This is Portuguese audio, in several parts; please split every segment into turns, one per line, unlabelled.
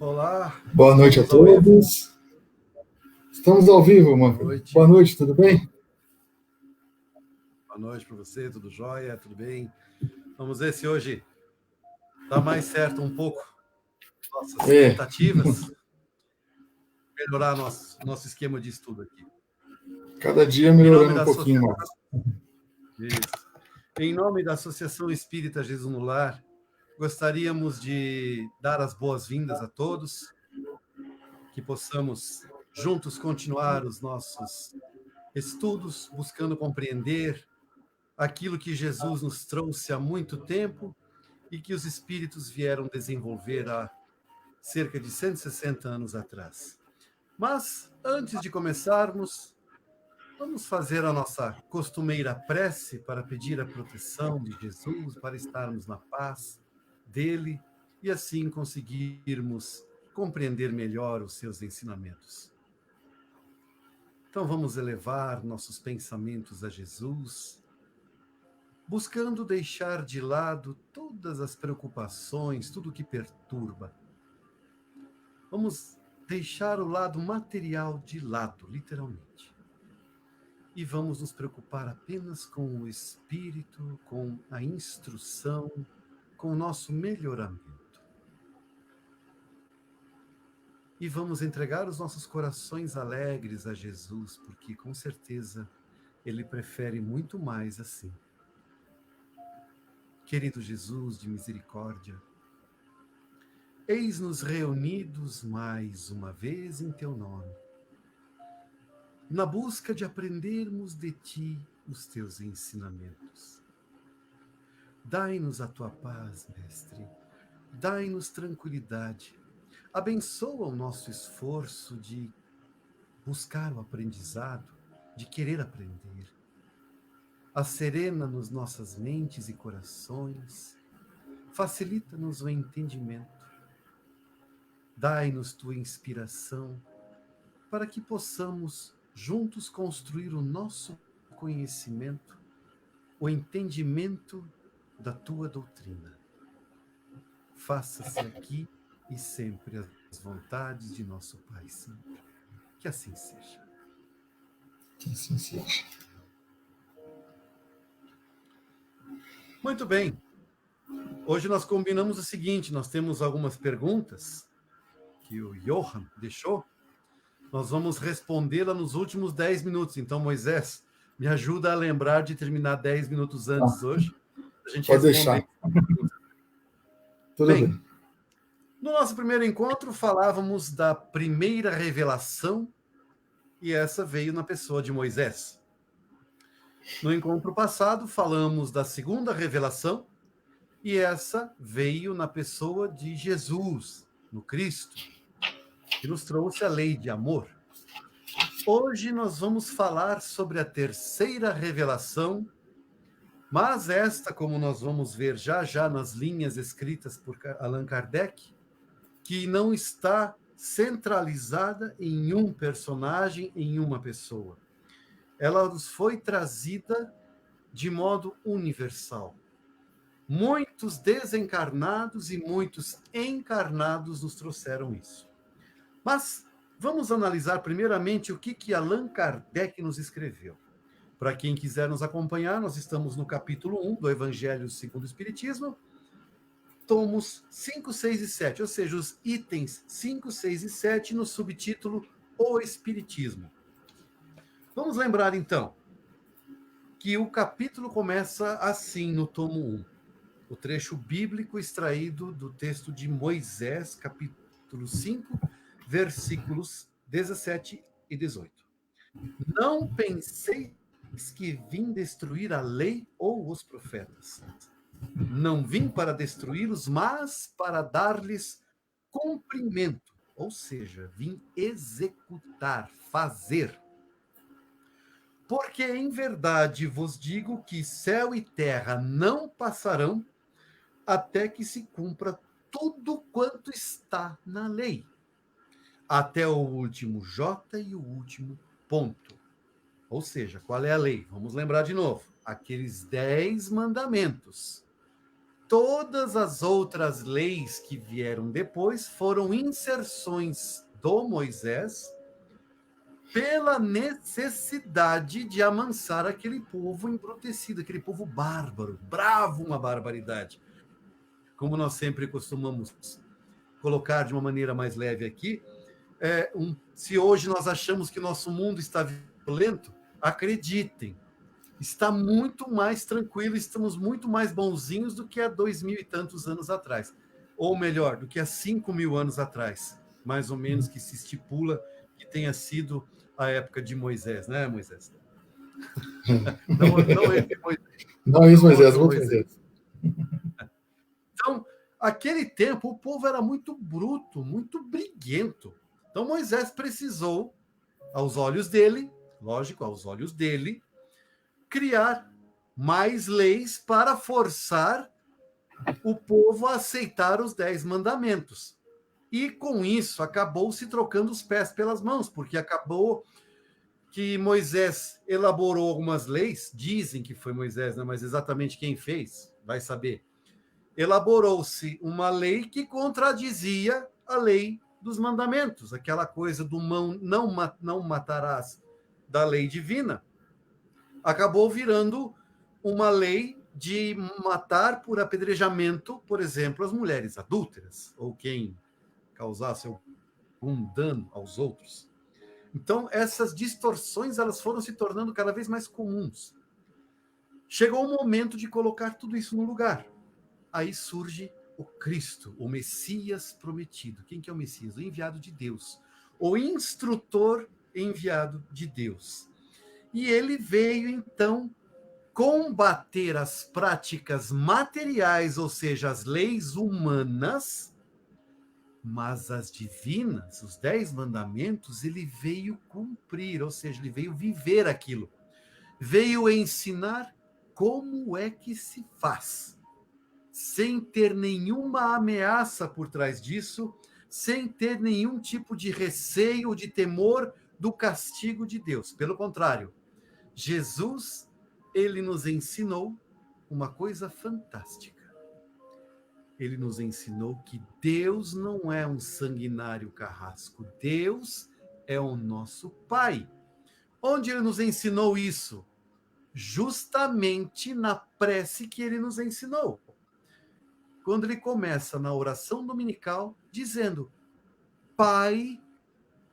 Olá,
Boa noite a
estamos ao vivo?
todos. Estamos ao vivo,
Boa
mano.
noite.
Boa noite, tudo bem?
Boa noite para você, tudo jóia, tudo bem? Vamos ver se hoje dá mais certo um pouco nossas
É,
tentativas, melhorar nosso esquema de estudo aqui.
cada dia
Em nome
melhorando um
da
pouquinho
associação,
mais.
isso. Em nome da Associação Espírita Jesus no Lar, gostaríamos de dar as boas-vindas a todos, que possamos juntos continuar os nossos estudos, buscando compreender aquilo que Jesus nos trouxe há muito tempo e que os espíritos vieram desenvolver há cerca de 160 anos atrás. Mas, antes de começarmos, vamos fazer a nossa costumeira prece para pedir a proteção de Jesus, para estarmos na paz dele e assim conseguirmos compreender melhor os seus ensinamentos. Então, vamos elevar nossos pensamentos a Jesus, buscando deixar de lado todas as preocupações, tudo que perturba. Vamos deixar o lado material de lado, literalmente. E vamos nos preocupar apenas com o espírito, com a instrução, com o nosso melhoramento. E vamos entregar os nossos corações alegres a Jesus, porque com certeza Ele prefere muito mais assim. Querido Jesus de misericórdia, eis-nos reunidos mais uma vez em Teu nome, na busca de aprendermos de Ti os Teus ensinamentos. Dai-nos a Tua paz, Mestre, dai-nos tranquilidade, abençoa o nosso esforço de buscar o aprendizado, de querer aprender. Acerena-nos nossas mentes e corações, facilita-nos o entendimento. Dai-nos Tua inspiração, para que possamos juntos construir o nosso conhecimento, o entendimento da Tua doutrina. Faça-se aqui e sempre as vontades de nosso Pai Santo. Que assim seja.
Que assim seja.
Muito bem. Hoje nós combinamos o seguinte, nós temos algumas perguntas que o Johan deixou. Nós vamos respondê-la nos últimos 10 minutos. Então, Moisés, me ajuda a lembrar de terminar 10 minutos antes hoje, a gente
Pode
responder.
deixar. Tudo
Bem,
bem.
no nosso primeiro encontro, falávamos da primeira revelação, e essa veio na pessoa de Moisés. No encontro passado, falamos da segunda revelação, e essa veio na pessoa de Jesus, no Cristo, que nos trouxe a lei de amor. Hoje nós vamos falar sobre a terceira revelação, mas esta, como nós vamos ver já já nas linhas escritas por Allan Kardec, que não está centralizada em um personagem, em uma pessoa. Ela nos foi trazida de modo universal. Muitos desencarnados e muitos encarnados nos trouxeram isso. Mas vamos analisar primeiramente o que Allan Kardec nos escreveu. Para quem quiser nos acompanhar, nós estamos no capítulo 1 do Evangelho segundo o Espiritismo, tomos 5, 6 e 7, ou seja, os itens 5, 6 e 7 no subtítulo O Espiritismo. Vamos lembrar, então, que o capítulo começa assim no tomo 1. O trecho bíblico extraído do texto de Moisés, capítulo 5, versículos 17 e 18. Não penseis que vim destruir a lei ou os profetas. Não vim para destruí-los, mas para dar-lhes cumprimento. Ou seja, vim executar, fazer. Porque em verdade vos digo que céu e terra não passarão até que se cumpra tudo quanto está na lei. Até o último J e o último ponto. Ou seja, qual é a lei? Vamos lembrar de novo. Aqueles 10 mandamentos. todas as outras leis que vieram depois foram inserções do Moisés pela necessidade de amansar aquele povo embrutecido, aquele povo bárbaro, bravo, uma barbaridade. Como nós sempre costumamos colocar de uma maneira mais leve aqui, se hoje nós achamos que nosso mundo está violento, acreditem, está muito mais tranquilo, estamos muito mais bonzinhos do que há 2000 e tantos anos atrás. Ou melhor, do que há 5.000 anos atrás, mais ou menos, que se estipula que tenha sido a época de Moisés, né, Moisés? Não esse Moisés.
Não, isso, Moisés, outro Moisés.
Então, aquele tempo, o povo era muito bruto, muito briguento. Então, Moisés precisou, aos olhos dele, lógico, aos olhos dele, criar mais leis para forçar o povo a aceitar os 10 mandamentos. E, com isso, acabou se trocando os pés pelas mãos, porque acabou que Moisés elaborou algumas leis, dizem que foi Moisés, né? Mas exatamente quem fez, vai saber. Elaborou-se uma lei que contradizia a lei dos mandamentos, aquela coisa do não matarás da lei divina, acabou virando uma lei de matar por apedrejamento, por exemplo, as mulheres adúlteras, ou quem causasse algum dano aos outros. Então, essas distorções elas foram se tornando cada vez mais comuns. Chegou o momento de colocar tudo isso no lugar. Aí surge o Cristo, o Messias prometido. Quem que é o Messias? O enviado de Deus. O instrutor enviado de Deus. E ele veio, então, combater as práticas materiais, ou seja, as leis humanas, mas as divinas, os 10 mandamentos, ele veio cumprir, ou seja, ele veio viver aquilo. Veio ensinar como é que se faz, sem ter nenhuma ameaça por trás disso, sem ter nenhum tipo de receio, de temor do castigo de Deus. Pelo contrário, Jesus, ele nos ensinou uma coisa fantástica. Ele nos ensinou que Deus não é um sanguinário carrasco. Deus é o nosso Pai. Onde ele nos ensinou isso? Justamente na prece que ele nos ensinou. Quando ele começa na oração dominical dizendo, Pai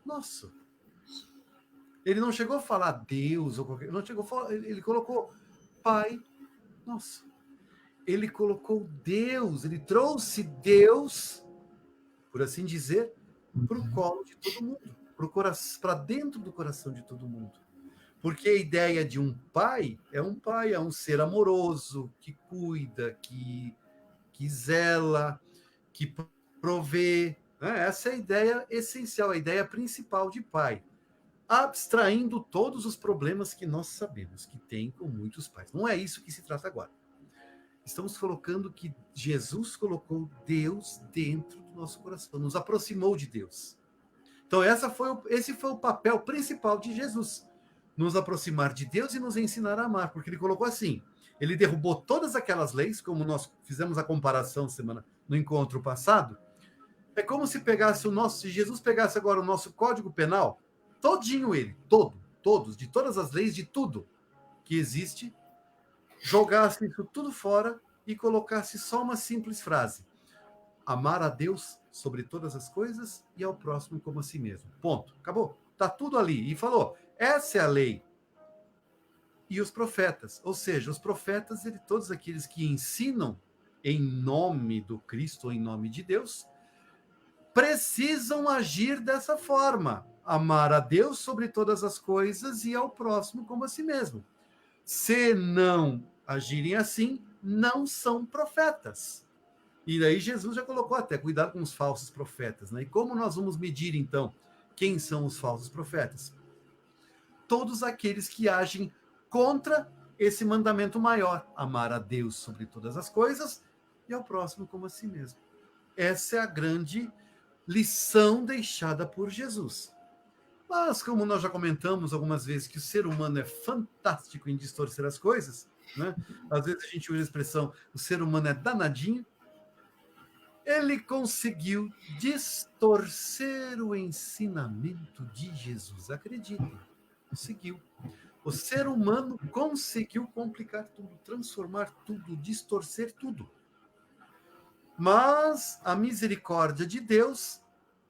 Nosso. Ele não chegou a falar Deus, ou qualquer, não chegou a falar, ele colocou Pai Nosso. Ele colocou Deus, ele trouxe Deus, por assim dizer, para o colo de todo mundo, para dentro do coração de todo mundo. Porque a ideia de um pai, é um ser amoroso, que cuida, que zela, que provê. Né? Essa é a ideia essencial, a ideia principal de pai. Abstraindo todos os problemas que nós sabemos que tem com muitos pais. Não é isso que se trata agora. Estamos colocando que Jesus colocou Deus dentro do nosso coração, nos aproximou de Deus. Então, esse foi o papel principal de Jesus, nos aproximar de Deus e nos ensinar a amar, porque ele colocou assim, ele derrubou todas aquelas leis, como nós fizemos a comparação no encontro passado, é como se se Jesus pegasse agora o nosso Código Penal, todinho ele, todos, de todas as leis, de tudo que existe, jogasse isso tudo fora e colocasse só uma simples frase. Amar a Deus sobre todas as coisas e ao próximo como a si mesmo. Ponto. Acabou. Está tudo ali. E falou, essa é a lei. E os profetas, ou seja, os profetas, todos aqueles que ensinam em nome do Cristo ou em nome de Deus, precisam agir dessa forma. Amar a Deus sobre todas as coisas e ao próximo como a si mesmo. Se não agirem assim, não são profetas. E daí Jesus já colocou até, cuidado com os falsos profetas. Né? E como nós vamos medir, então, quem são os falsos profetas? Todos aqueles que agem contra esse mandamento maior, amar a Deus sobre todas as coisas e ao próximo como a si mesmo. Essa é a grande lição deixada por Jesus. Mas, como nós já comentamos algumas vezes que o ser humano é fantástico em distorcer as coisas, né? Às vezes a gente usa a expressão, o ser humano é danadinho. Ele conseguiu distorcer o ensinamento de Jesus. Acreditem, conseguiu. O ser humano conseguiu complicar tudo, transformar tudo, distorcer tudo. Mas a misericórdia de Deus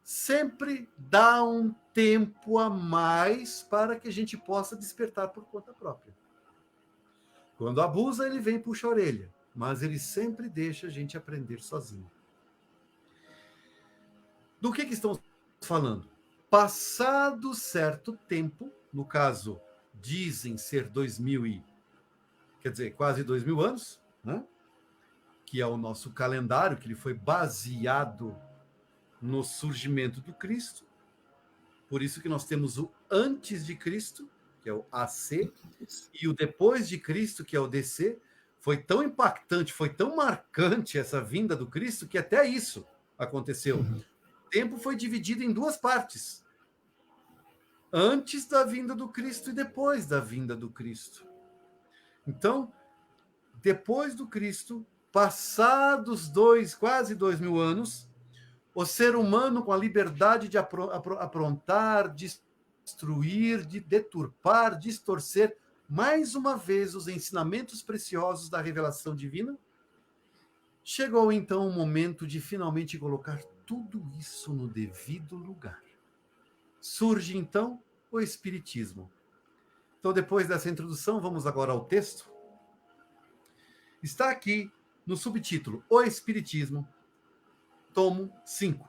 sempre dá um tempo a mais para que a gente possa despertar por conta própria. Quando abusa, ele vem e puxa a orelha, mas ele sempre deixa a gente aprender sozinho. Do que estamos falando? Passado certo tempo, no caso, dizem ser quase 2000 anos, né? Que é o nosso calendário, que ele foi baseado no surgimento do Cristo. Por isso que nós temos o antes de Cristo, que é o AC, e o depois de Cristo, que é o DC. Foi tão impactante, foi tão marcante essa vinda do Cristo, que até isso aconteceu. O tempo foi dividido em duas partes. Antes da vinda do Cristo e depois da vinda do Cristo. Então, depois do Cristo, passados quase 2000 anos, o ser humano, com a liberdade de aprontar, destruir, de deturpar, distorcer, mais uma vez, os ensinamentos preciosos da revelação divina, chegou então o momento de finalmente colocar tudo isso no devido lugar. Surge então o Espiritismo. Então, depois dessa introdução, vamos agora ao texto. Está aqui no subtítulo O Espiritismo, tomo 5.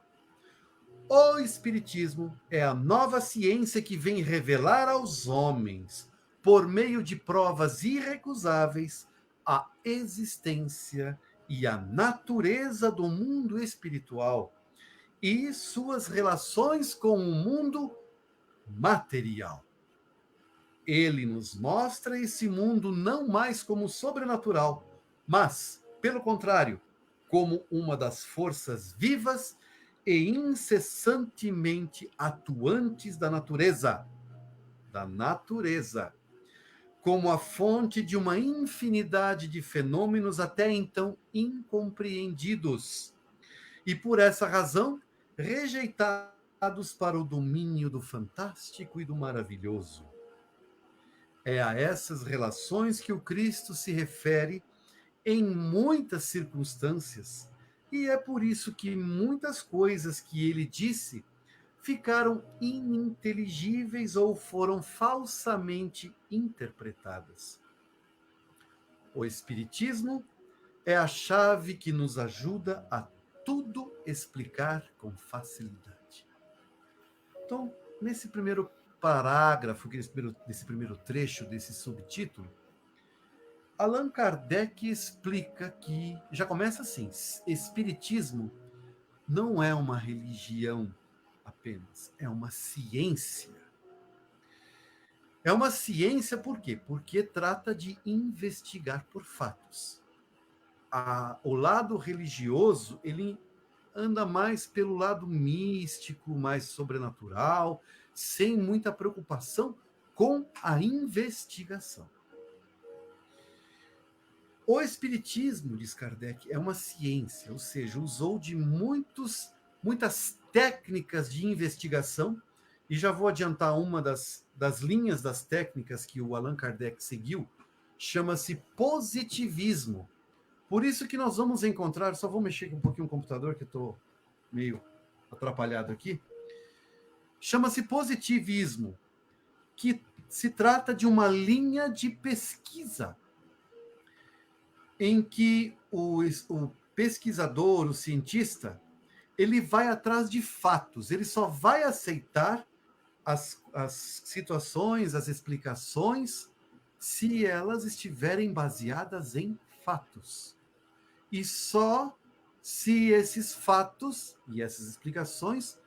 O Espiritismo é a nova ciência que vem revelar aos homens, por meio de provas irrecusáveis, a existência e a natureza do mundo espiritual e suas relações com o mundo material. Ele nos mostra esse mundo não mais como sobrenatural, mas, pelo contrário, como uma das forças vivas e incessantemente atuantes da natureza, como a fonte de uma infinidade de fenômenos até então incompreendidos, e por essa razão rejeitados para o domínio do fantástico e do maravilhoso. É a essas relações que o Cristo se refere em muitas circunstâncias, e é por isso que muitas coisas que ele disse ficaram ininteligíveis ou foram falsamente interpretadas. O Espiritismo é a chave que nos ajuda a tudo explicar com facilidade. Então, nesse primeiro parágrafo, nesse primeiro trecho desse subtítulo, Allan Kardec explica que, já começa assim, Espiritismo não é uma religião apenas, é uma ciência. É uma ciência por quê? Porque trata de investigar por fatos. O lado religioso, ele anda mais pelo lado místico, mais sobrenatural, sem muita preocupação com a investigação. O Espiritismo, diz Kardec, é uma ciência, ou seja, usou de muitas técnicas de investigação, e já vou adiantar uma das linhas das técnicas que o Allan Kardec seguiu, chama-se positivismo. Por isso que nós vamos encontrar, só vou mexer um pouquinho no computador, que eu estou meio atrapalhado aqui, chama-se positivismo, que se trata de uma linha de pesquisa, em que o pesquisador, o cientista, ele vai atrás de fatos, ele só vai aceitar as situações, as explicações, se elas estiverem baseadas em fatos. E só se esses fatos e essas explicações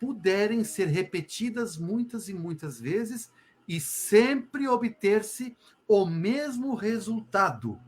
puderem ser repetidas muitas e muitas vezes e sempre obter-se o mesmo resultado.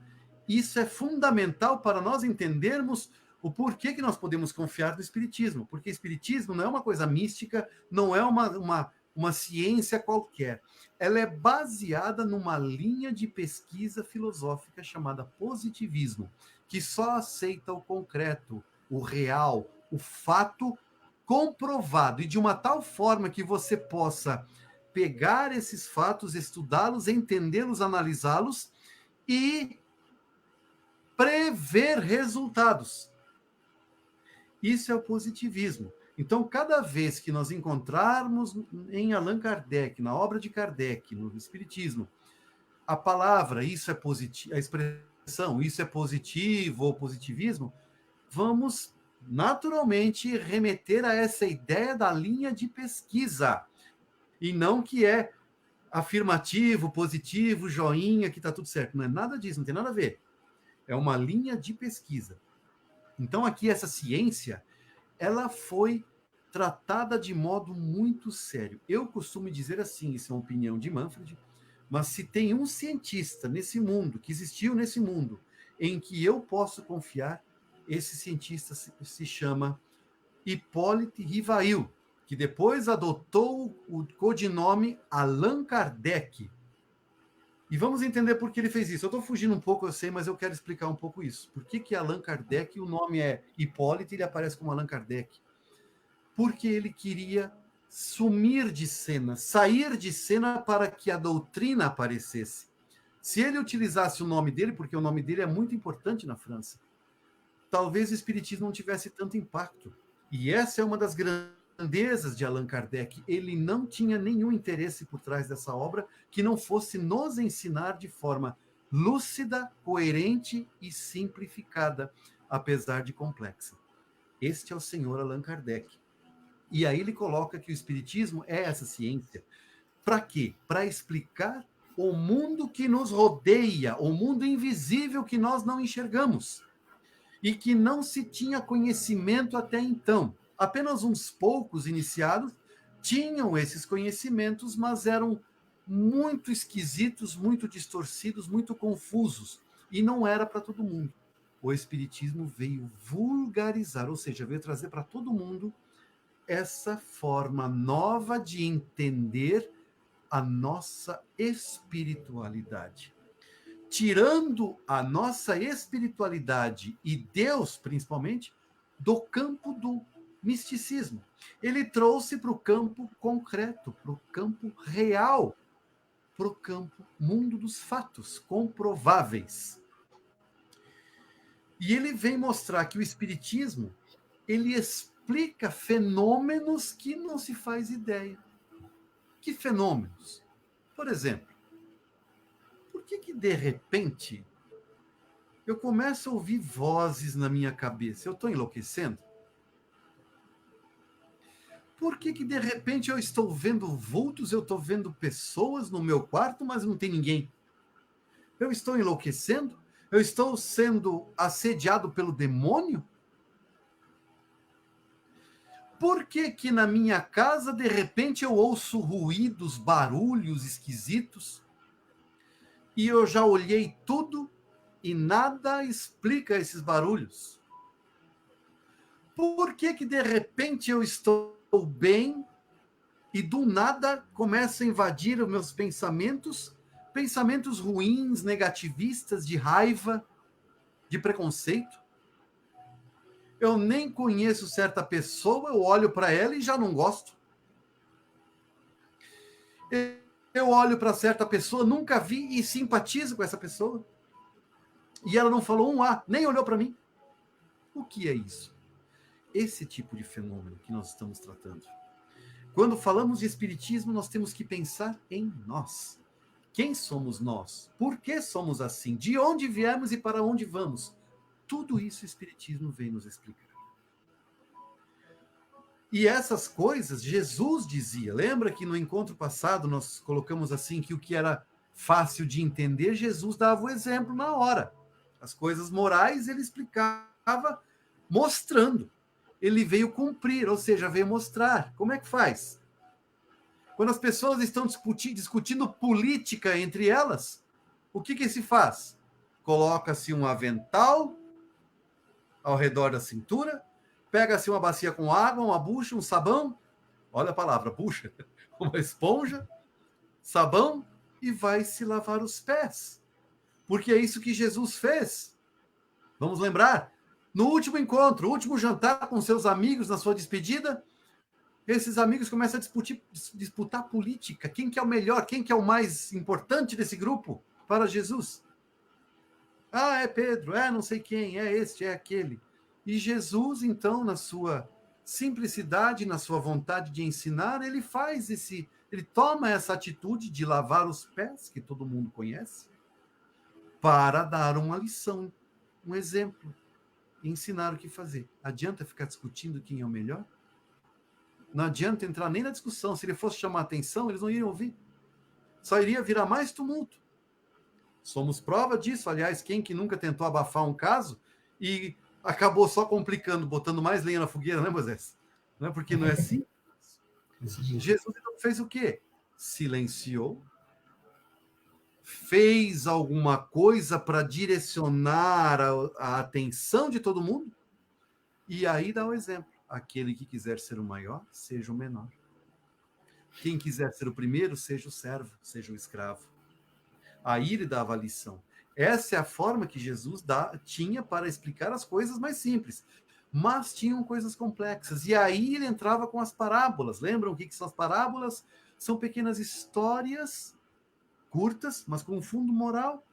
Isso é fundamental para nós entendermos o porquê que nós podemos confiar no Espiritismo. Porque o Espiritismo não é uma coisa mística, não é uma uma ciência qualquer. Ela é baseada numa linha de pesquisa filosófica chamada positivismo, que só aceita o concreto, o real, o fato comprovado, e de uma tal forma que você possa pegar esses fatos, estudá-los, entendê-los, analisá-los e prever resultados. Isso é o positivismo. Então, cada vez que nós encontrarmos em Allan Kardec, na obra de Kardec, no Espiritismo, a palavra, isso é positivo, a expressão, isso é positivo ou positivismo, vamos naturalmente remeter a essa ideia da linha de pesquisa, e não que é afirmativo, positivo, joinha, que está tudo certo. Não é nada disso, não tem nada a ver. É uma linha de pesquisa. Então, aqui, essa ciência, ela foi tratada de modo muito sério. Eu costumo dizer assim, isso é uma opinião de Manfred, mas se tem um cientista nesse mundo, que existiu nesse mundo, em que eu posso confiar, esse cientista se chama Hippolyte Rivail, que depois adotou o codinome Allan Kardec. E vamos entender por que ele fez isso. Eu estou fugindo um pouco, eu sei, mas eu quero explicar um pouco isso. Por que Allan Kardec, o nome é Hippolyte, ele aparece como Allan Kardec? Porque ele queria sumir de cena, sair de cena para que a doutrina aparecesse. Se ele utilizasse o nome dele, porque o nome dele é muito importante na França, talvez o espiritismo não tivesse tanto impacto. E essa é uma das grandezas de Allan Kardec. Ele não tinha nenhum interesse por trás dessa obra que não fosse nos ensinar de forma lúcida, coerente e simplificada, apesar de complexa. Este é o senhor Allan Kardec. E aí ele coloca que o espiritismo é essa ciência. Para quê? Para explicar o mundo que nos rodeia, o mundo invisível que nós não enxergamos e que não se tinha conhecimento até então. Apenas uns poucos iniciados tinham esses conhecimentos, mas eram muito esquisitos, muito distorcidos, muito confusos, e não era para todo mundo. O espiritismo veio vulgarizar, ou seja, veio trazer para todo mundo essa forma nova de entender a nossa espiritualidade. Tirando a nossa espiritualidade e Deus, principalmente, do campo do misticismo. Ele trouxe para o campo concreto, para o campo real, para o campo mundo dos fatos comprováveis. E ele vem mostrar que o espiritismo, ele explica fenômenos que não se faz ideia. Que fenômenos? Por exemplo, por que de repente eu começo a ouvir vozes na minha cabeça? Eu estou enlouquecendo? Por que de repente eu estou vendo vultos, eu estou vendo pessoas no meu quarto, mas não tem ninguém? Eu estou enlouquecendo? Eu estou sendo assediado pelo demônio? Por que na minha casa, de repente, eu ouço ruídos, barulhos esquisitos? E eu já olhei tudo e nada explica esses barulhos. Por que de repente eu estou bem e do nada começa a invadir os meus pensamentos, pensamentos ruins, negativistas, de raiva, de preconceito? Eu nem conheço certa pessoa, eu olho para ela e já não gosto. Eu olho para certa pessoa, nunca vi e simpatizo com essa pessoa. E ela não falou um A, nem olhou para mim. O que é isso? Esse tipo de fenômeno que nós estamos tratando. Quando falamos de espiritismo, nós temos que pensar em nós. Quem somos nós? Por que somos assim? De onde viemos e para onde vamos? Tudo isso o espiritismo vem nos explicar. E essas coisas, Jesus dizia. Lembra que no encontro passado nós colocamos assim que o que era fácil de entender, Jesus dava o exemplo na hora. As coisas morais ele explicava mostrando. Ele veio cumprir, ou seja, veio mostrar. Como é que faz? Quando as pessoas estão discutindo política entre elas, o que se faz? Coloca-se um avental ao redor da cintura, pega-se uma bacia com água, uma bucha, um sabão, olha a palavra, bucha, uma esponja, sabão e vai se lavar os pés. Porque é isso que Jesus fez. Vamos lembrar? No último encontro, último jantar com seus amigos na sua despedida, esses amigos começam a disputar política. Quem que é o melhor? Quem que é o mais importante desse grupo para Jesus? Ah, é Pedro, é não sei quem, é este, é aquele. E Jesus, então, na sua simplicidade, na sua vontade de ensinar, ele toma essa atitude de lavar os pés, que todo mundo conhece, para dar uma lição, um exemplo, e ensinar o que fazer. Adianta ficar discutindo quem é o melhor? Não adianta entrar nem na discussão. Se ele fosse chamar atenção, eles não iriam ouvir. Só iria virar mais tumulto. Somos prova disso. Aliás, quem que nunca tentou abafar um caso e acabou só complicando, botando mais lenha na fogueira, né, Moisés? Não é porque não é assim? Jesus então fez o quê? Silenciou, fez alguma coisa para direcionar a atenção de todo mundo, e aí dá o exemplo. Aquele que quiser ser o maior, seja o menor. Quem quiser ser o primeiro, seja o servo, seja o escravo. Aí ele dava a lição. Essa é a forma que Jesus tinha para explicar as coisas mais simples. Mas tinham coisas complexas. E aí ele entrava com as parábolas. Lembram o que são as parábolas? São pequenas histórias curtas, mas com um fundo moral,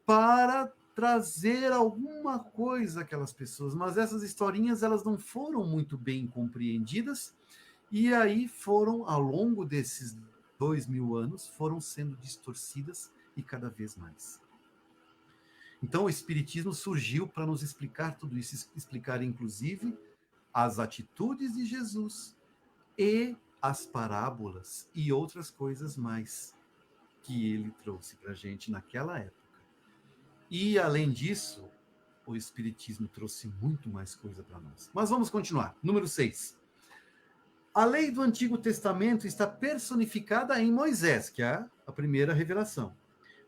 para trazer alguma coisa àquelas pessoas. Mas essas historinhas, elas não foram muito bem compreendidas, e aí foram, ao longo desses 2000 anos, foram sendo distorcidas e cada vez mais. Então, o Espiritismo surgiu para nos explicar tudo isso, explicar, inclusive, as atitudes de Jesus e as parábolas e outras coisas mais que ele trouxe para a gente naquela época. E, além disso, o Espiritismo trouxe muito mais coisa para nós. Mas vamos continuar. Número 6. A lei do Antigo Testamento está personificada em Moisés, que é a primeira revelação.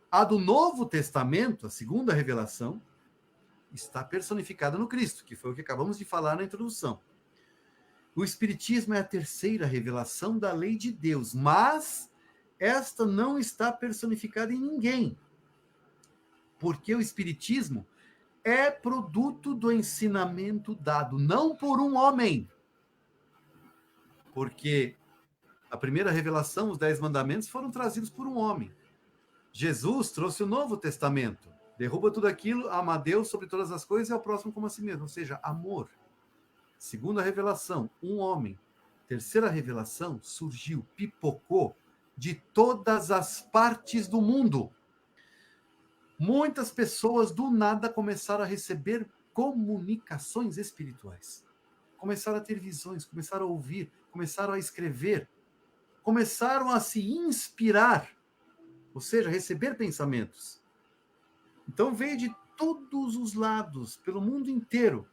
A do Novo Testamento, a segunda revelação, está personificada no Cristo, que foi o que acabamos de falar na introdução. O Espiritismo é a terceira revelação da lei de Deus, mas esta não está personificada em ninguém, porque o Espiritismo é produto do ensinamento dado, não por um homem, porque a primeira revelação, os 10 mandamentos, foram trazidos por um homem. Jesus trouxe o Novo Testamento, derruba tudo aquilo, ama a Deus sobre todas as coisas e ao próximo como a si mesmo, ou seja, amor. Segunda revelação, um homem. Terceira revelação, surgiu, pipocou de todas as partes do mundo. Muitas pessoas do nada começaram a receber comunicações espirituais. Começaram a ter visões, começaram a ouvir, começaram a escrever, começaram a se inspirar, ou seja, receber pensamentos. Então veio de todos os lados, pelo mundo inteiro.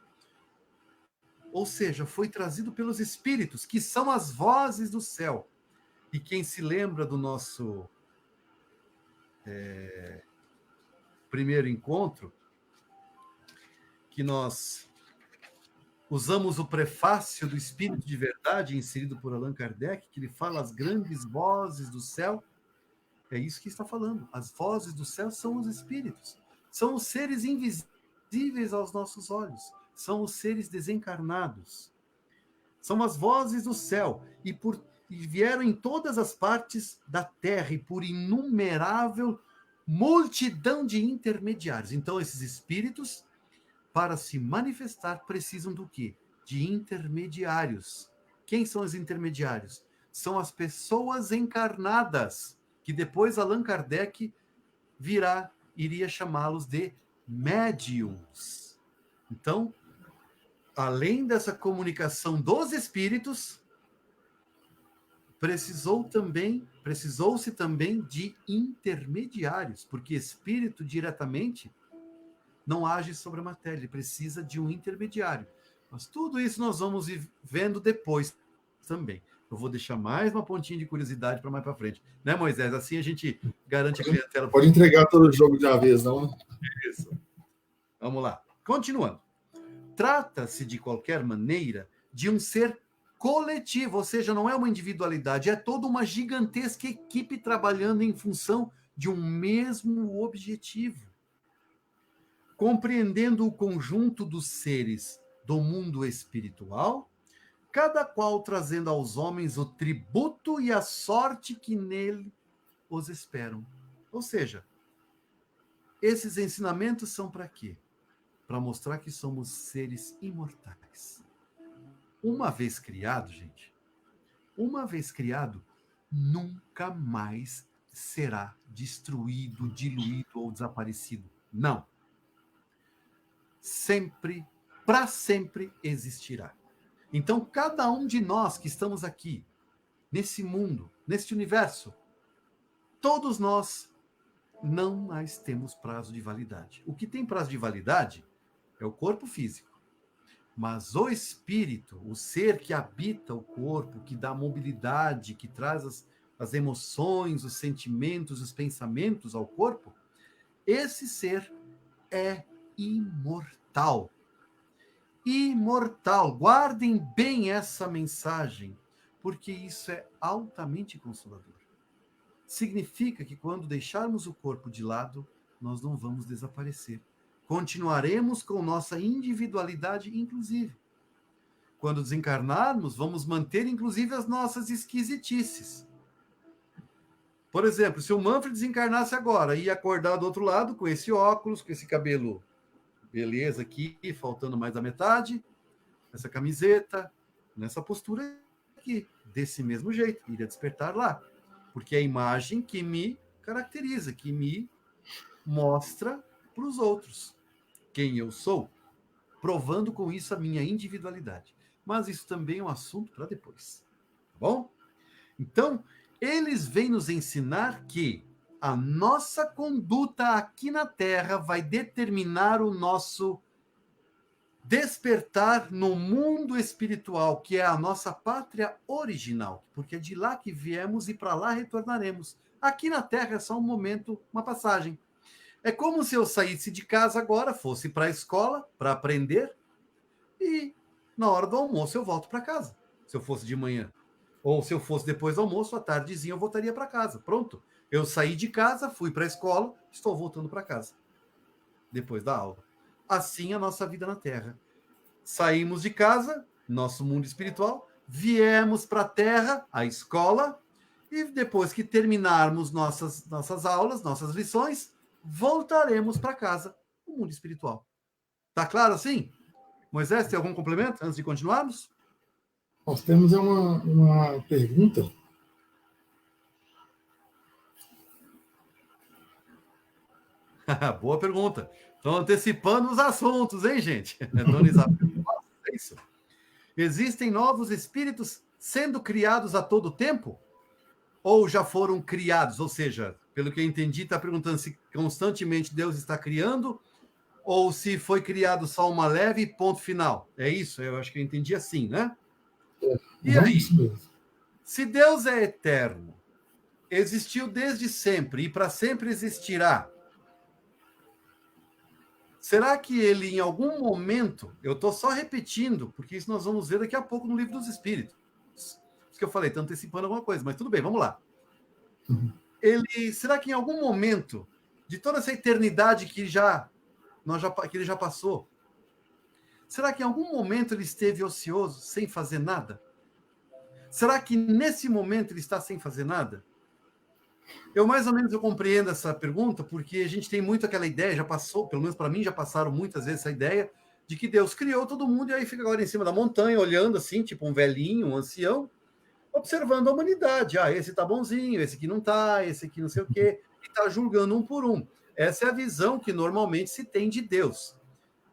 Ou seja, foi trazido pelos espíritos, que são as vozes do céu. E quem se lembra do nosso primeiro encontro, que nós usamos o prefácio do Espírito de Verdade, inserido por Allan Kardec, que ele fala as grandes vozes do céu. É isso que está falando. As vozes do céu são os espíritos. São os seres invisíveis aos nossos olhos. São os seres desencarnados. São as vozes do céu. E vieram em todas as partes da terra e por inumerável multidão de intermediários. Então, esses espíritos, para se manifestar, precisam do quê? De intermediários. Quem são os intermediários? São as pessoas encarnadas, que depois Allan Kardec iria chamá-los de médiums. Então, além dessa comunicação dos espíritos, precisou-se também de intermediários, porque espírito diretamente não age sobre a matéria, ele precisa de um intermediário. Mas tudo isso nós vamos ir vendo depois também. Eu vou deixar mais uma pontinha de curiosidade para mais para frente. Né, Moisés? Assim a gente garante a clientela.
Pode entregar todo o jogo de uma vez, não?
Isso. Vamos lá. Continuando. Trata-se, de qualquer maneira, de um ser coletivo, ou seja, não é uma individualidade, é toda uma gigantesca equipe trabalhando em função de um mesmo objetivo. Compreendendo o conjunto dos seres do mundo espiritual, cada qual trazendo aos homens o tributo e a sorte que nele os esperam. Ou seja, esses ensinamentos são para quê? Para mostrar que somos seres imortais. Uma vez criado, gente, uma vez criado, nunca mais será destruído, diluído ou desaparecido. Não. Sempre, para sempre existirá. Então, cada um de nós que estamos aqui, nesse mundo, neste universo, todos nós não mais temos prazo de validade. O que tem prazo de validade é o corpo físico. Mas o espírito, o ser que habita o corpo, que dá mobilidade, que traz as emoções, os sentimentos, os pensamentos ao corpo, esse ser é imortal. Imortal. Guardem bem essa mensagem, porque isso é altamente consolador. Significa que quando deixarmos o corpo de lado, nós não vamos desaparecer. Continuaremos com nossa individualidade, inclusive. Quando desencarnarmos, vamos manter, inclusive, as nossas esquisitices. Por exemplo, se o Manfred desencarnasse agora e acordar do outro lado com esse óculos, com esse cabelo, beleza aqui, faltando mais da metade, essa camiseta, nessa postura aqui, desse mesmo jeito, iria despertar lá. Porque é a imagem que me caracteriza, que me mostra para os outros quem eu sou, provando com isso a minha individualidade. Mas isso também é um assunto para depois. Tá bom? Então, eles vêm nos ensinar que a nossa conduta aqui na Terra vai determinar o nosso despertar no mundo espiritual, que é a nossa pátria original, porque é de lá que viemos e para lá retornaremos. Aqui na Terra é só um momento, uma passagem. É como se eu saísse de casa agora, fosse para a escola para aprender e na hora do almoço eu volto para casa. Se eu fosse de manhã. Ou se eu fosse depois do almoço, à tardezinha eu voltaria para casa. Pronto. Eu saí de casa, fui para a escola, estou voltando para casa. Depois da aula. Assim a nossa vida na Terra. Saímos de casa, nosso mundo espiritual, viemos para a Terra, a escola, e depois que terminarmos nossas aulas, nossas lições, voltaremos para casa, o mundo espiritual. Tá claro assim? Moisés, tem algum complemento antes de continuarmos?
Nós temos uma pergunta.
Boa pergunta. Estão antecipando os assuntos, hein, gente? Dona Isabel, é isso. Existem novos espíritos sendo criados a todo tempo? Ou já foram criados? Ou seja, pelo que eu entendi, está perguntando se constantemente Deus está criando ou se foi criado só uma leve ponto final. É isso? Eu acho que eu entendi assim, né? E aí? Se Deus é eterno, existiu desde sempre e para sempre existirá, será que ele, em algum momento, eu estou só repetindo, porque isso nós vamos ver daqui a pouco no Livro dos Espíritos. Isso que eu falei, está antecipando alguma coisa, mas tudo bem, vamos lá. Será que em algum momento, de toda essa eternidade que ele já passou, será que em algum momento ele esteve ocioso, sem fazer nada? Será que nesse momento ele está sem fazer nada? Eu mais ou menos compreendo essa pergunta, porque a gente tem muito aquela ideia, já passou, pelo menos para mim já passaram muitas vezes essa ideia, de que Deus criou todo mundo e aí fica agora em cima da montanha, olhando assim, tipo um velhinho, um ancião, observando a humanidade. Ah, esse tá bonzinho, esse aqui não tá, esse aqui não sei o quê, e tá julgando um por um. Essa é a visão que normalmente se tem de Deus.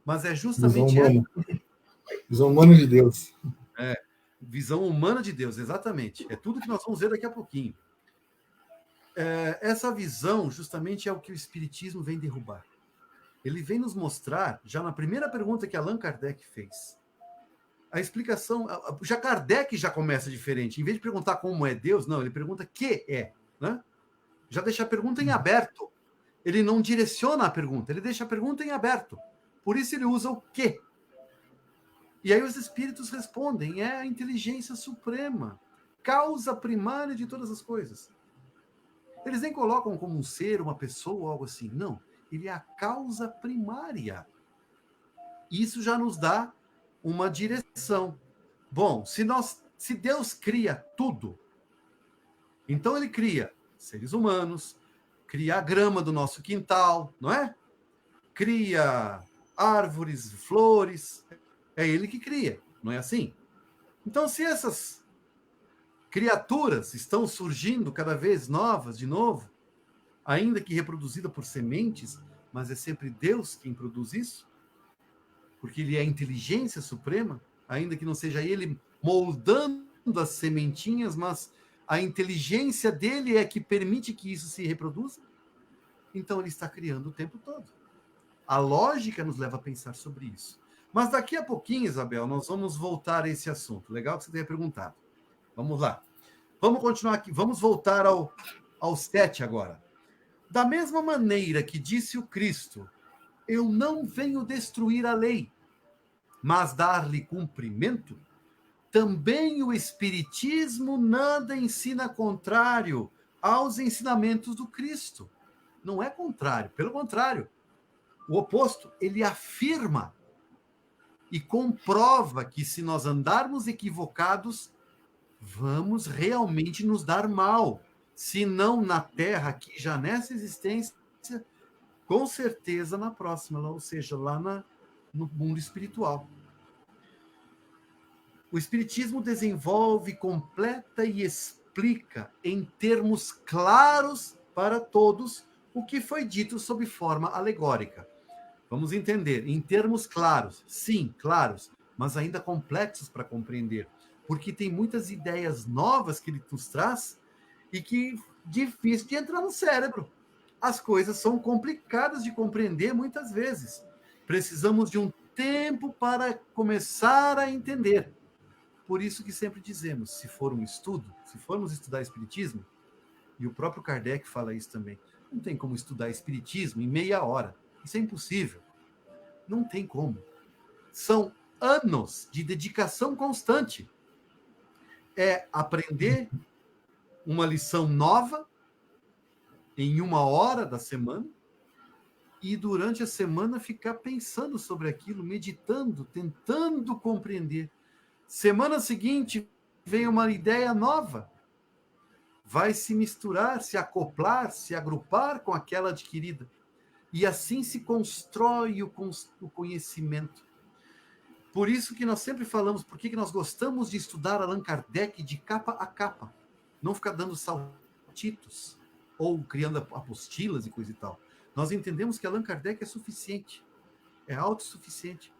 Mas é justamente...
Visão humana de Deus.
Visão humana de Deus, exatamente. É tudo que nós vamos ver daqui a pouquinho. Essa visão, justamente, é o que o Espiritismo vem derrubar. Ele vem nos mostrar, já na primeira pergunta que Allan Kardec fez, a explicação... Já Kardec já começa diferente. Em vez de perguntar como é Deus, não, ele pergunta que é. Né? Já deixa a pergunta em aberto. Ele não direciona a pergunta, ele deixa a pergunta em aberto. Por isso ele usa o que. E aí os espíritos respondem, é a inteligência suprema, causa primária de todas as coisas. Eles nem colocam como um ser, uma pessoa ou algo assim. Não, ele é a causa primária. Isso já nos dá uma direção. Bom, se Deus cria tudo, então ele cria seres humanos, cria a grama do nosso quintal, não é? Cria árvores, flores, é ele que cria, não é assim? Então, se essas criaturas estão surgindo cada vez novas, de novo, ainda que reproduzida por sementes, mas é sempre Deus quem produz isso, porque ele é a inteligência suprema, ainda que não seja ele moldando as sementinhas, mas a inteligência dele é que permite que isso se reproduza. Então ele está criando o tempo todo. A lógica nos leva a pensar sobre isso. Mas daqui a pouquinho, Isabel, nós vamos voltar a esse assunto. Legal que você tenha perguntado. Vamos lá. Vamos continuar aqui. Vamos voltar ao 7 agora. Da mesma maneira que disse o Cristo, eu não venho destruir a lei, mas dar-lhe cumprimento, também o Espiritismo nada ensina contrário aos ensinamentos do Cristo. Não é contrário, pelo contrário. O oposto, ele afirma e comprova que se nós andarmos equivocados, vamos realmente nos dar mal. Se não na Terra, aqui já nessa existência, com certeza na próxima, ou seja, lá no mundo espiritual. O Espiritismo desenvolve, completa e explica em termos claros para todos o que foi dito sob forma alegórica. Vamos entender, em termos claros, sim, claros, mas ainda complexos para compreender, porque tem muitas ideias novas que ele nos traz e que difícil de entrar no cérebro. As coisas são complicadas de compreender muitas vezes. Precisamos de um tempo para começar a entender. Por isso que sempre dizemos, se for um estudo, se formos estudar Espiritismo, e o próprio Kardec fala isso também, não tem como estudar Espiritismo em meia hora. Isso é impossível. Não tem como. São anos de dedicação constante. É aprender uma lição nova em uma hora da semana e durante a semana ficar pensando sobre aquilo, meditando, tentando compreender. Semana seguinte vem uma ideia nova. Vai se misturar, se acoplar, se agrupar com aquela adquirida. E assim se constrói o conhecimento. Por isso que nós sempre falamos, por que nós gostamos de estudar Allan Kardec de capa a capa. Não ficar dando saltitos ou criando apostilas e coisa e tal. Nós entendemos que Allan Kardec é suficiente, é autossuficiente.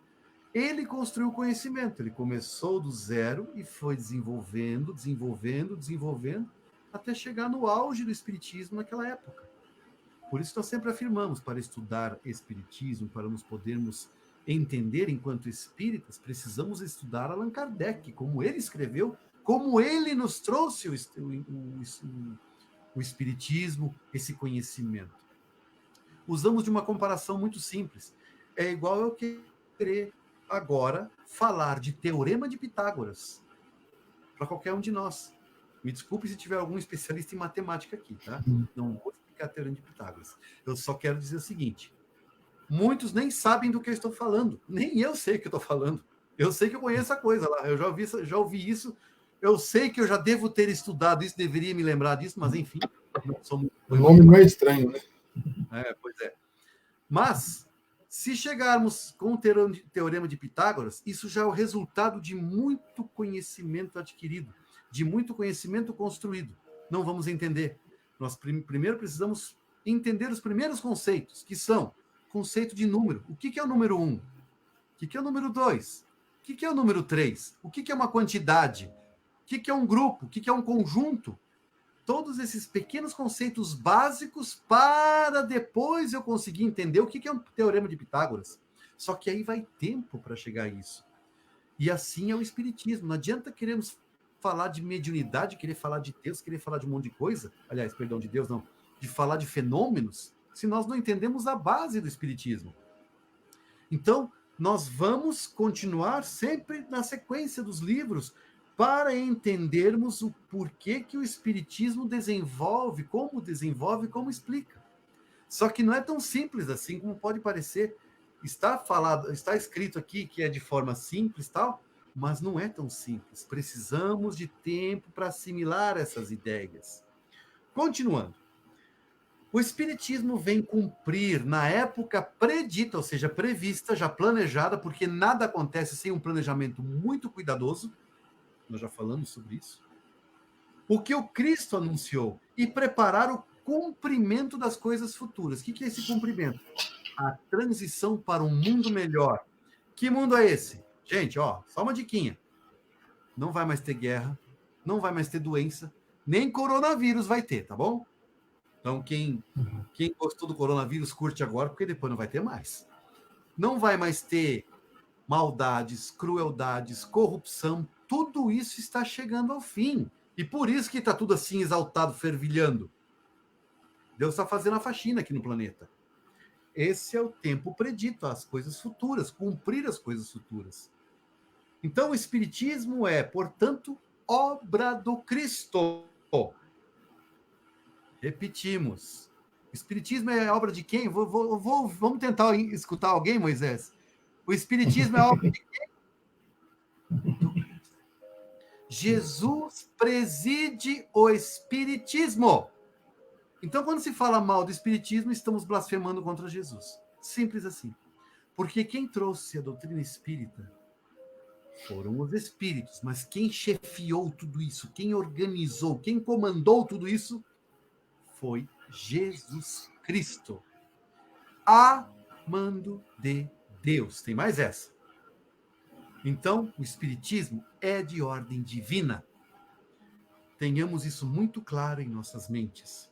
Ele construiu o conhecimento, ele começou do zero e foi desenvolvendo, até chegar no auge do Espiritismo naquela época. Por isso nós sempre afirmamos, para estudar Espiritismo, para nos podermos entender enquanto espíritas, precisamos estudar Allan Kardec, como ele escreveu, como ele nos trouxe o Espiritismo, esse conhecimento. Usamos de uma comparação muito simples. É igual eu querer agora falar de Teorema de Pitágoras para qualquer um de nós. Me desculpe se tiver algum especialista em matemática aqui, tá? Não vou explicar Teorema de Pitágoras. Eu só quero dizer o seguinte: muitos nem sabem do que eu estou falando. Nem eu sei o que eu estou falando. Eu sei que eu conheço a coisa lá. Eu já ouvi isso. Eu sei que eu já devo ter estudado isso, deveria me lembrar disso, mas enfim.
O nome não é estranho, né?
Pois é. Mas, se chegarmos com o Teorema de Pitágoras, isso já é o resultado de muito conhecimento adquirido, de muito conhecimento construído. Não vamos entender. Nós primeiro precisamos entender os primeiros conceitos, que são conceito de número. O que é o número 1? O que é o número 2? O que é o número 3? O que é uma quantidade? O que é um grupo? O que é um conjunto? Todos esses pequenos conceitos básicos para depois eu conseguir entender o que é um Teorema de Pitágoras. Só que aí vai tempo para chegar a isso. E assim é o Espiritismo. Não adianta queremos falar de mediunidade, querer falar de Deus, querer falar de um monte de coisa. Aliás, perdão, de Deus não. De falar de fenômenos, se nós não entendemos a base do Espiritismo. Então, nós vamos continuar sempre na sequência dos livros para entendermos o porquê que o Espiritismo desenvolve, como explica. Só que não é tão simples assim como pode parecer. Está escrito aqui que é de forma simples, tal, mas não é tão simples. Precisamos de tempo para assimilar essas ideias. Continuando. O Espiritismo vem cumprir na época predita, ou seja, prevista, já planejada, porque nada acontece sem um planejamento muito cuidadoso. Nós já falamos sobre isso. O que o Cristo anunciou e preparar o cumprimento das coisas futuras. O que é esse cumprimento? A transição para um mundo melhor. Que mundo é esse? Gente, ó, só uma diquinha. Não vai mais ter guerra, não vai mais ter doença, nem coronavírus vai ter, tá bom? Então, quem gostou do coronavírus, curte agora, porque depois não vai ter mais. Não vai mais ter maldades, crueldades, corrupção, tudo isso está chegando ao fim. E por isso que está tudo assim exaltado, fervilhando. Deus está fazendo a faxina aqui no planeta. Esse é o tempo predito, as coisas futuras, cumprir as coisas futuras. Então, o Espiritismo é, portanto, obra do Cristo. Repetimos. O Espiritismo é obra de quem? Vamos tentar escutar alguém, Moisés? O Espiritismo é obra de quem? Do Cristo. Jesus preside o Espiritismo. Então, quando se fala mal do Espiritismo, estamos blasfemando contra Jesus. Simples assim. Porque quem trouxe a doutrina espírita foram os espíritos, mas quem chefiou tudo isso, quem organizou, quem comandou tudo isso, foi Jesus Cristo. A mando de Deus. Tem mais essa. Então, o Espiritismo é de ordem divina. Tenhamos isso muito claro em nossas mentes.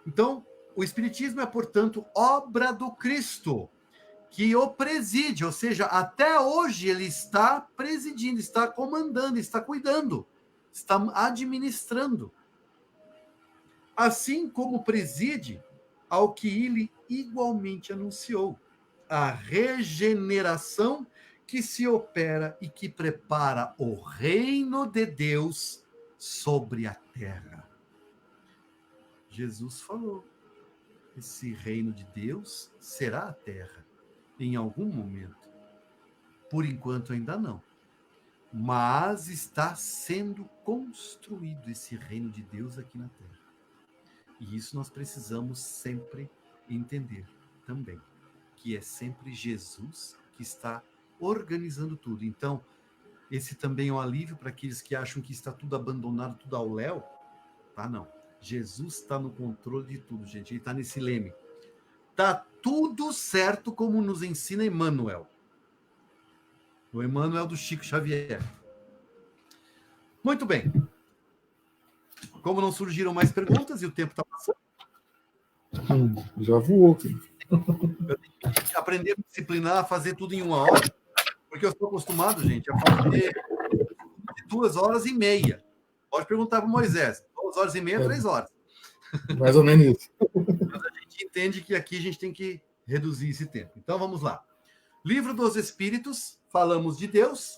Então, o Espiritismo é, portanto, obra do Cristo, que o preside, ou seja, até hoje ele está presidindo, está comandando, está cuidando, está administrando. Assim como preside ao que ele igualmente anunciou, a regeneração que se opera e que prepara o reino de Deus sobre a terra. Jesus falou, esse reino de Deus será a terra, em algum momento. Por enquanto ainda não. Mas está sendo construído esse reino de Deus aqui na terra. E isso nós precisamos sempre entender também, que é sempre Jesus que está organizando tudo. Então, esse também é um alívio para aqueles que acham que está tudo abandonado, tudo ao léu. Tá, não. Jesus está no controle de tudo, gente. Ele está nesse leme. Está tudo certo, como nos ensina Emmanuel. O Emmanuel do Chico Xavier. Muito bem. Como não surgiram mais perguntas e o tempo está passando,
já voou.
eu tenho que aprender a disciplinar, a fazer tudo em 1 hora, porque eu estou acostumado, gente, a fazer de 2h30. Pode perguntar para o Moisés. 2h30, 3 horas.
Mais ou menos isso.
Mas a gente entende que aqui a gente tem que reduzir esse tempo. Então, vamos lá. Livro dos Espíritos, falamos de Deus.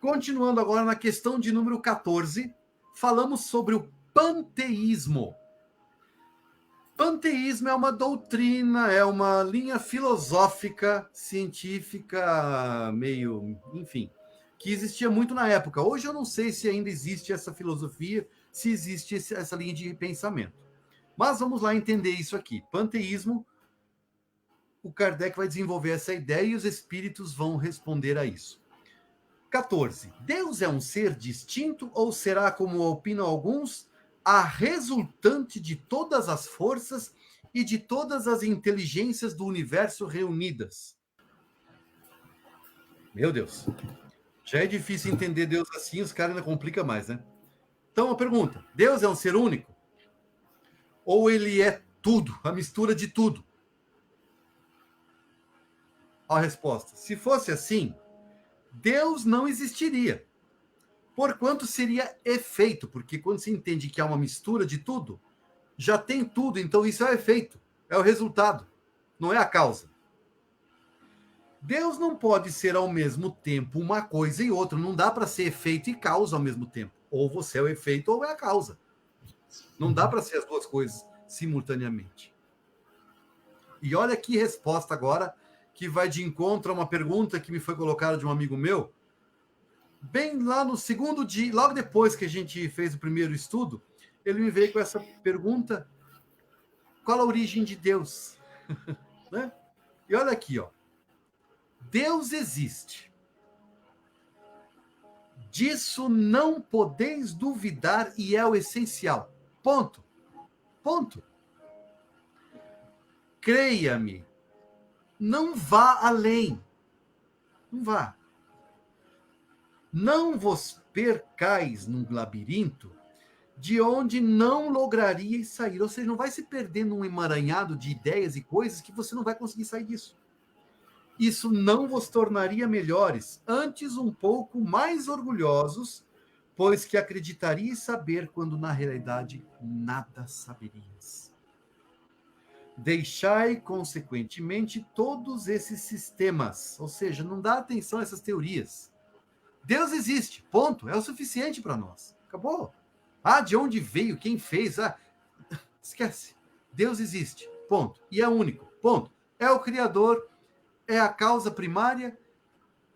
Continuando agora na questão de número 14, falamos sobre o panteísmo. Panteísmo é uma doutrina, é uma linha filosófica, científica, meio, enfim, que existia muito na época. Hoje eu não sei se ainda existe essa filosofia, se existe essa linha de pensamento. Mas vamos lá entender isso aqui. Panteísmo, o Kardec vai desenvolver essa ideia e os espíritos vão responder a isso. 14. Deus é um ser distinto ou será, como opinam alguns, a resultante de todas as forças e de todas as inteligências do universo reunidas? Meu Deus. Já é difícil entender Deus assim, os caras ainda complicam mais, né? Então, a pergunta, Deus é um ser único? Ou ele é tudo, a mistura de tudo? A resposta, se fosse assim, Deus não existiria. Porquanto seria efeito, porque quando se entende que há uma mistura de tudo, já tem tudo, então isso é o efeito, é o resultado, não é a causa. Deus não pode ser ao mesmo tempo uma coisa e outra. Não dá para ser efeito e causa ao mesmo tempo. Ou você é o efeito ou é a causa. Não dá para ser as duas coisas simultaneamente. E olha que resposta agora, que vai de encontro a uma pergunta que me foi colocada de um amigo meu, bem lá no segundo dia, logo depois que a gente fez o primeiro estudo, ele me veio com essa pergunta: qual a origem de Deus? Né? E olha aqui, ó. Deus existe. Disso não podeis duvidar e é o essencial. Ponto. Ponto. Creia-me. Não vá além. Não vá. Não vos percais num labirinto de onde não lograríeis sair. Ou seja, não vai se perder num emaranhado de ideias e coisas que você não vai conseguir sair disso. Isso não vos tornaria melhores, antes um pouco mais orgulhosos, pois que acreditaríeis saber quando na realidade nada saberias. Deixai, consequentemente, todos esses sistemas, ou seja, não dá atenção a essas teorias. Deus existe, ponto, é o suficiente para nós. Acabou. Ah, de onde veio, quem fez? Ah, esquece. Deus existe, ponto. E é único, ponto. É o Criador, é a causa primária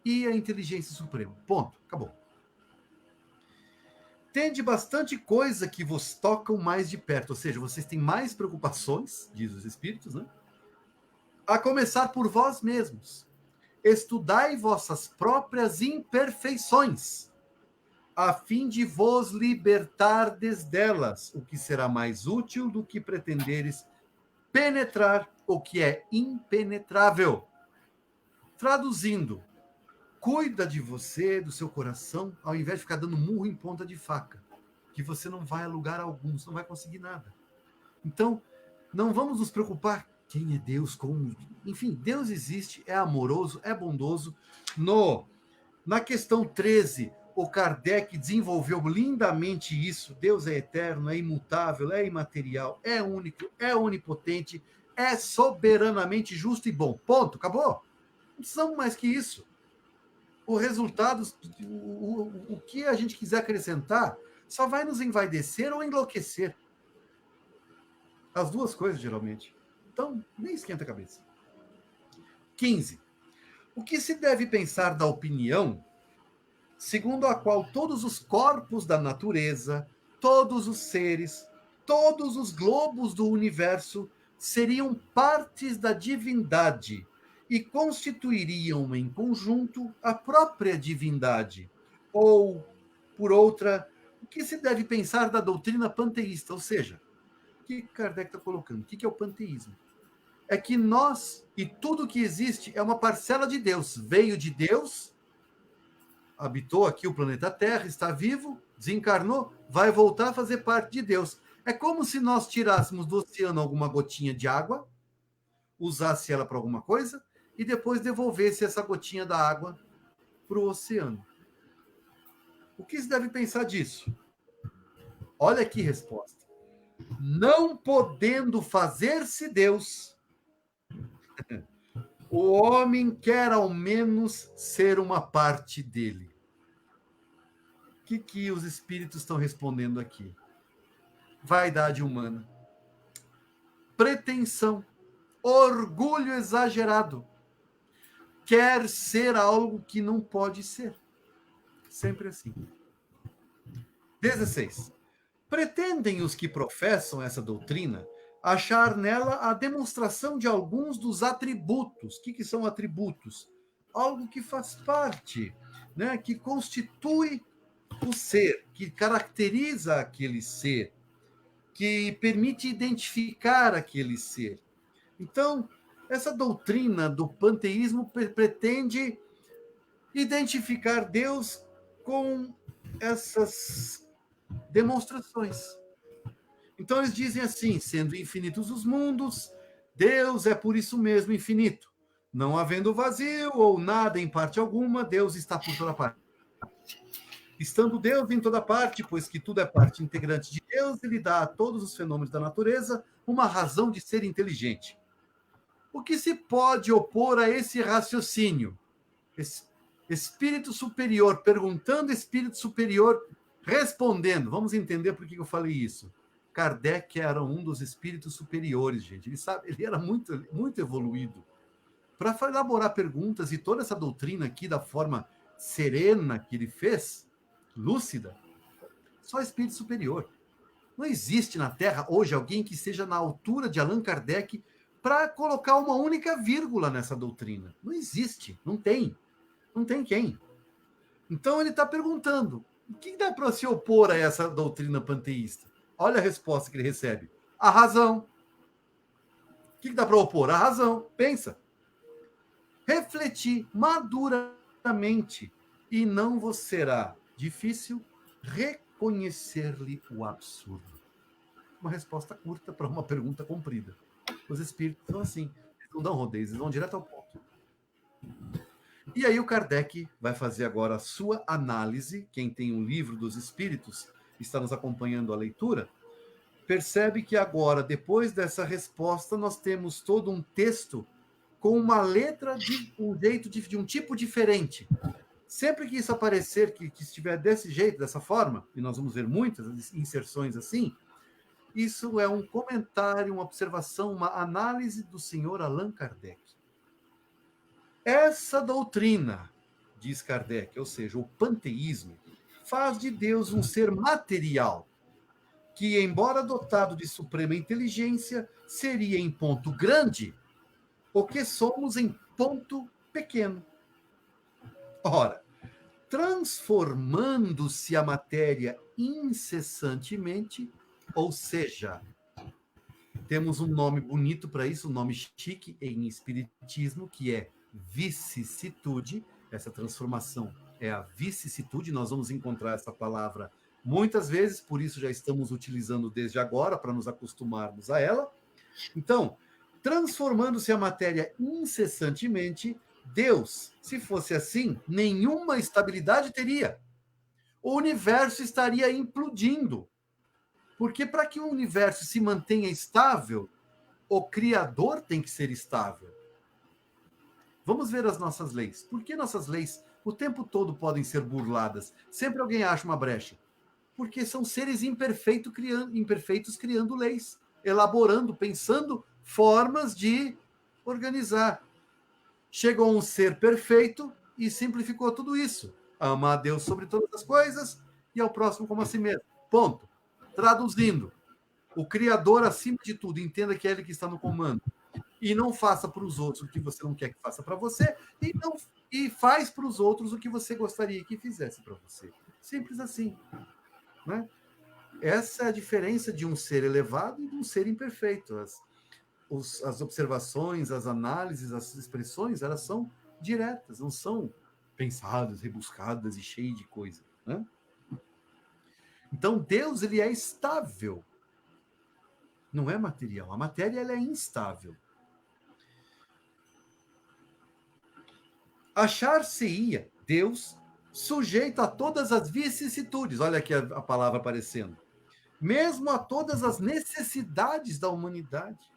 e a inteligência suprema. Ponto. Acabou. Tende bastante coisa que vos tocam mais de perto, ou seja, vocês têm mais preocupações, diz os Espíritos, né? A começar por vós mesmos. Estudai vossas próprias imperfeições, a fim de vos libertardes delas, o que será mais útil do que pretenderes penetrar o que é impenetrável. Traduzindo, cuida de você, do seu coração, ao invés de ficar dando murro em ponta de faca, que você não vai a lugar algum, você não vai conseguir nada. Então, não vamos nos preocupar quem é Deus, como... Enfim, Deus existe, é amoroso, é bondoso. Na questão 13, o Kardec desenvolveu lindamente isso. Deus é eterno, é imutável, é imaterial, é único, é onipotente, é soberanamente justo e bom. Ponto, acabou. Não precisamos mais que isso. O resultado, o que a gente quiser acrescentar, só vai nos envaidecer ou enlouquecer. As duas coisas, geralmente. Então, nem esquenta a cabeça. 15. O que se deve pensar da opinião segundo a qual todos os corpos da natureza, todos os seres, todos os globos do universo seriam partes da divindade e constituiriam em conjunto a própria divindade? Ou, por outra, o que se deve pensar da doutrina panteísta? Ou seja, o que Kardec está colocando? O que é o panteísmo? É que nós e tudo que existe é uma parcela de Deus. Veio de Deus, habitou aqui o planeta Terra, está vivo, desencarnou, vai voltar a fazer parte de Deus. É como se nós tirássemos do oceano alguma gotinha de água, usasse ela para alguma coisa, e depois devolvesse essa gotinha da água para o oceano. O que se deve pensar disso? Olha que resposta. Não podendo fazer-se Deus, o homem quer ao menos ser uma parte dele. O que os espíritos estão respondendo aqui? Vaidade humana, pretensão, orgulho exagerado, quer ser algo que não pode ser. Sempre assim. 16. Pretendem os que professam essa doutrina achar nela a demonstração de alguns dos atributos. O que são atributos? Algo que faz parte, né? Que constitui o ser, que caracteriza aquele ser, que permite identificar aquele ser. Então, essa doutrina do panteísmo pretende identificar Deus com essas demonstrações. Então, eles dizem assim: sendo infinitos os mundos, Deus é por isso mesmo infinito. Não havendo vazio ou nada em parte alguma, Deus está por toda parte. Estando Deus em toda parte, pois que tudo é parte integrante de Deus, ele dá a todos os fenômenos da natureza uma razão de ser inteligente. O que se pode opor a esse raciocínio? Espírito superior perguntando, espírito superior respondendo. Vamos entender por que eu falei isso. Kardec era um dos espíritos superiores, gente. Ele era muito, muito evoluído. Para elaborar perguntas e toda essa doutrina aqui da forma serena que ele fez, lúcida, só espírito superior. Não existe na Terra hoje alguém que esteja na altura de Allan Kardec para colocar uma única vírgula nessa doutrina. Não existe, não tem. Não tem quem. Então ele está perguntando, o que dá para se opor a essa doutrina panteísta? Olha a resposta que ele recebe. A razão. O que dá para opor? A razão. Pensa. Refletir maduramente e não vos será difícil reconhecer-lhe o absurdo. Uma resposta curta para uma pergunta comprida. Os espíritos são assim. Eles não dão rodeios, eles vão direto ao ponto. E aí o Kardec vai fazer agora a sua análise. Quem tem um livro dos espíritos, está nos acompanhando a leitura, percebe que agora, depois dessa resposta, nós temos todo um texto com uma letra de um jeito de um tipo diferente. Sempre que isso aparecer, que estiver desse jeito, dessa forma, e nós vamos ver muitas inserções assim, isso é um comentário, uma observação, uma análise do senhor Allan Kardec. Essa doutrina, diz Kardec, ou seja, o panteísmo, faz de Deus um ser material, que, embora dotado de suprema inteligência, seria em ponto grande o que somos em ponto pequeno. Ora, transformando-se a matéria incessantemente, ou seja, temos um nome bonito para isso, um nome chique em espiritismo, que é vicissitude. Essa transformação é a vicissitude. Nós vamos encontrar essa palavra muitas vezes, por isso já estamos utilizando desde agora, para nos acostumarmos a ela. Então, transformando-se a matéria incessantemente, Deus, se fosse assim, nenhuma estabilidade teria. O universo estaria implodindo. Porque para que o universo se mantenha estável, o Criador tem que ser estável. Vamos ver as nossas leis. Por que nossas leis o tempo todo podem ser burladas? Sempre alguém acha uma brecha. Porque são seres imperfeitos criando leis, elaborando, pensando formas de organizar. Chegou um ser perfeito e simplificou tudo isso. Ama a Deus sobre todas as coisas e ao próximo como a si mesmo. Ponto. Traduzindo, o Criador, acima de tudo, entenda que é Ele que está no comando. E não faça para os outros o que você não quer que faça para você, e faz para os outros o que você gostaria que fizesse para você. Simples assim. Né? Essa é a diferença de um ser elevado e de um ser imperfeito. As observações, as análises, as expressões, elas são diretas, não são pensadas, rebuscadas e cheias de coisa. Né? Então, Deus, ele é estável. Não é material. A matéria, ela é instável. Achar-se-ia Deus sujeito a todas as vicissitudes. Olha aqui a palavra aparecendo. Mesmo a todas as necessidades da humanidade.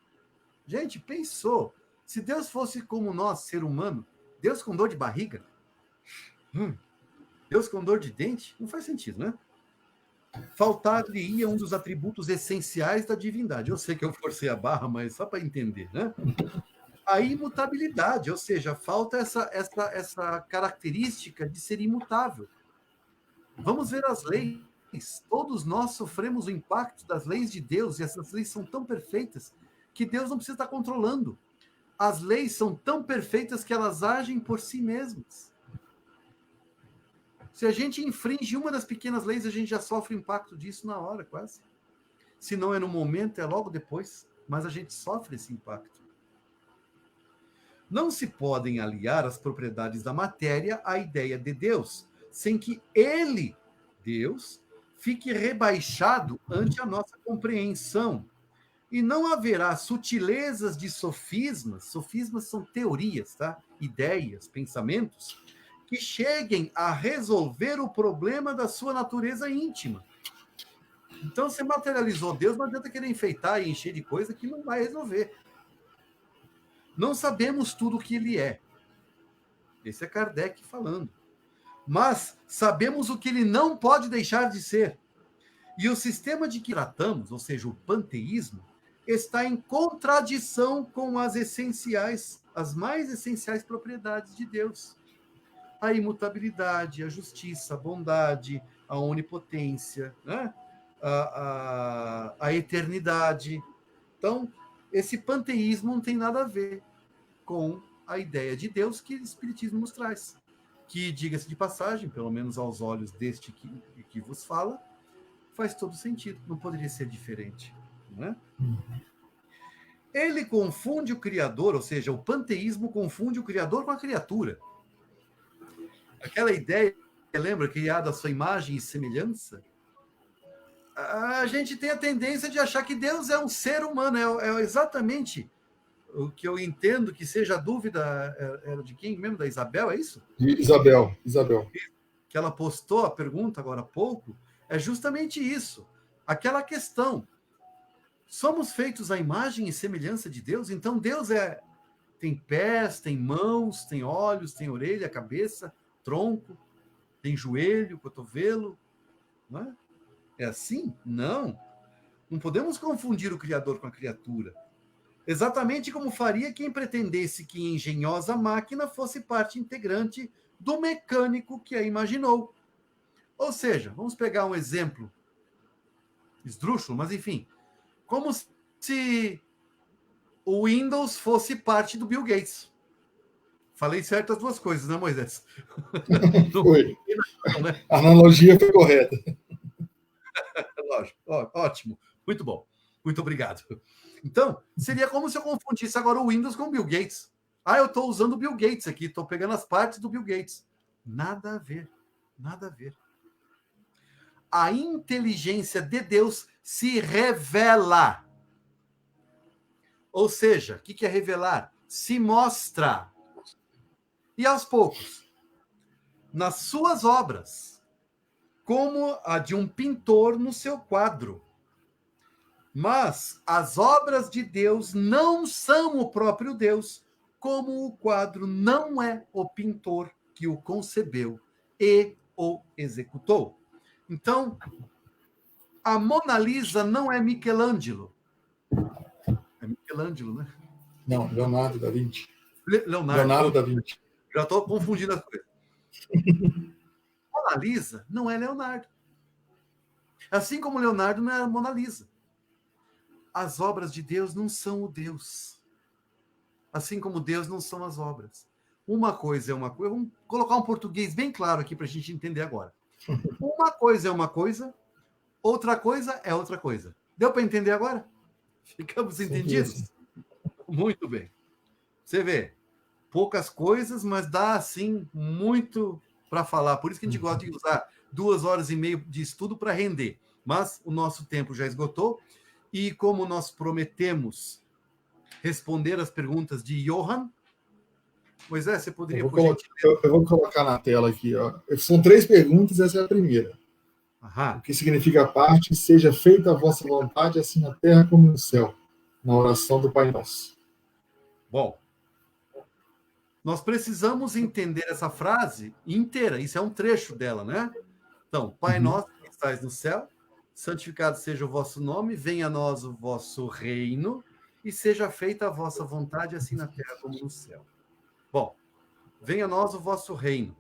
Gente, pensou. Se Deus fosse como nós, ser humano, Deus com dor de barriga? Deus com dor de dente? Não faz sentido, né? Faltar-lhe-ia um dos atributos essenciais da divindade. Eu sei que eu forcei a barra, mas só para entender, né? A imutabilidade, ou seja, falta essa característica de ser imutável. Vamos ver as leis. Todos nós sofremos o impacto das leis de Deus, e essas leis são tão perfeitas que Deus não precisa estar controlando. As leis são tão perfeitas que elas agem por si mesmas. Se a gente infringe uma das pequenas leis, a gente já sofre o impacto disso na hora, quase. Se não é no momento, é logo depois, mas a gente sofre esse impacto. Não se podem aliar as propriedades da matéria à ideia de Deus, sem que ele, Deus, fique rebaixado ante a nossa compreensão. E não haverá sutilezas de sofismas. Sofismas são teorias, tá? Ideias, pensamentos, que cheguem a resolver o problema da sua natureza íntima. Então, você materializou Deus, não adianta querer enfeitar e encher de coisa que não vai resolver. Não sabemos tudo o que ele é. Esse é Kardec falando. Mas sabemos o que ele não pode deixar de ser. E o sistema de que tratamos, ou seja, o panteísmo, está em contradição com as mais essenciais propriedades de Deus. A imutabilidade, a justiça, a bondade, a onipotência, né? a eternidade. Então, esse panteísmo não tem nada a ver com a ideia de Deus que o Espiritismo nos traz. Que, diga-se de passagem, pelo menos aos olhos deste que vos fala, faz todo sentido, não poderia ser diferente. Não é? Ele confunde o Criador, ou seja, o panteísmo confunde o Criador com a criatura. Aquela ideia, lembra, criada à sua imagem e semelhança, a gente tem a tendência de achar que Deus é um ser humano, é exatamente o que eu entendo que seja a dúvida, era de quem mesmo? Da Isabel, é isso?
Isabel.
Que ela postou a pergunta agora há pouco, é justamente isso. Aquela questão. Somos feitos à imagem e semelhança de Deus, então Deus tem pés, tem mãos, tem olhos, tem orelha, cabeça, tronco, tem joelho, cotovelo. Não é? É assim? Não. Não podemos confundir o Criador com a criatura. Exatamente como faria quem pretendesse que a engenhosa máquina fosse parte integrante do mecânico que a imaginou. Ou seja, vamos pegar um exemplo esdrúxulo, mas enfim, como se o Windows fosse parte do Bill Gates. Falei certo as duas coisas, né, Moisés?
Foi. A analogia foi correta.
Lógico. Ótimo. Muito bom. Muito obrigado. Então, seria como se eu confundisse agora o Windows com o Bill Gates. Eu estou usando o Bill Gates aqui, estou pegando as partes do Bill Gates. Nada a ver. Nada a ver. A inteligência de Deus se revela. Ou seja, o que é revelar? Se mostra. E aos poucos, nas suas obras, como a de um pintor no seu quadro. Mas as obras de Deus não são o próprio Deus, como o quadro não é o pintor que o concebeu e o executou. Então, a Mona Lisa não é Michelangelo. É Michelangelo, né?
Não, Leonardo da Vinci.
Leonardo
da Vinci.
Já estou confundindo as coisas. Mona Lisa não é Leonardo. Assim como Leonardo não é a Mona Lisa. As obras de Deus não são o Deus. Assim como Deus não são as obras. Uma coisa é uma coisa. Vamos colocar um português bem claro aqui para a gente entender agora. Uma coisa é uma coisa, outra coisa é outra coisa. Deu para entender agora? Ficamos entendidos? Muito bem. Você vê, poucas coisas, mas dá, assim, muito para falar. Por isso que a gente gosta de usar 2 horas e meia de estudo para render. Mas o nosso tempo já esgotou. E como nós prometemos responder as perguntas de Johan, Moisés, você poderia...
Eu vou colocar na tela aqui. Ó. São 3 perguntas, essa é a primeira.
Aham.
O que significa a parte, seja feita a vossa vontade, assim na terra como no céu, na oração do Pai Nosso.
Bom, nós precisamos entender essa frase inteira. Isso é um trecho dela, né? Então, Pai Nosso que estais no céu, santificado seja o vosso nome, venha a nós o vosso reino, e seja feita a vossa vontade, assim na terra como no céu. Bom, venha a nós o vosso reino.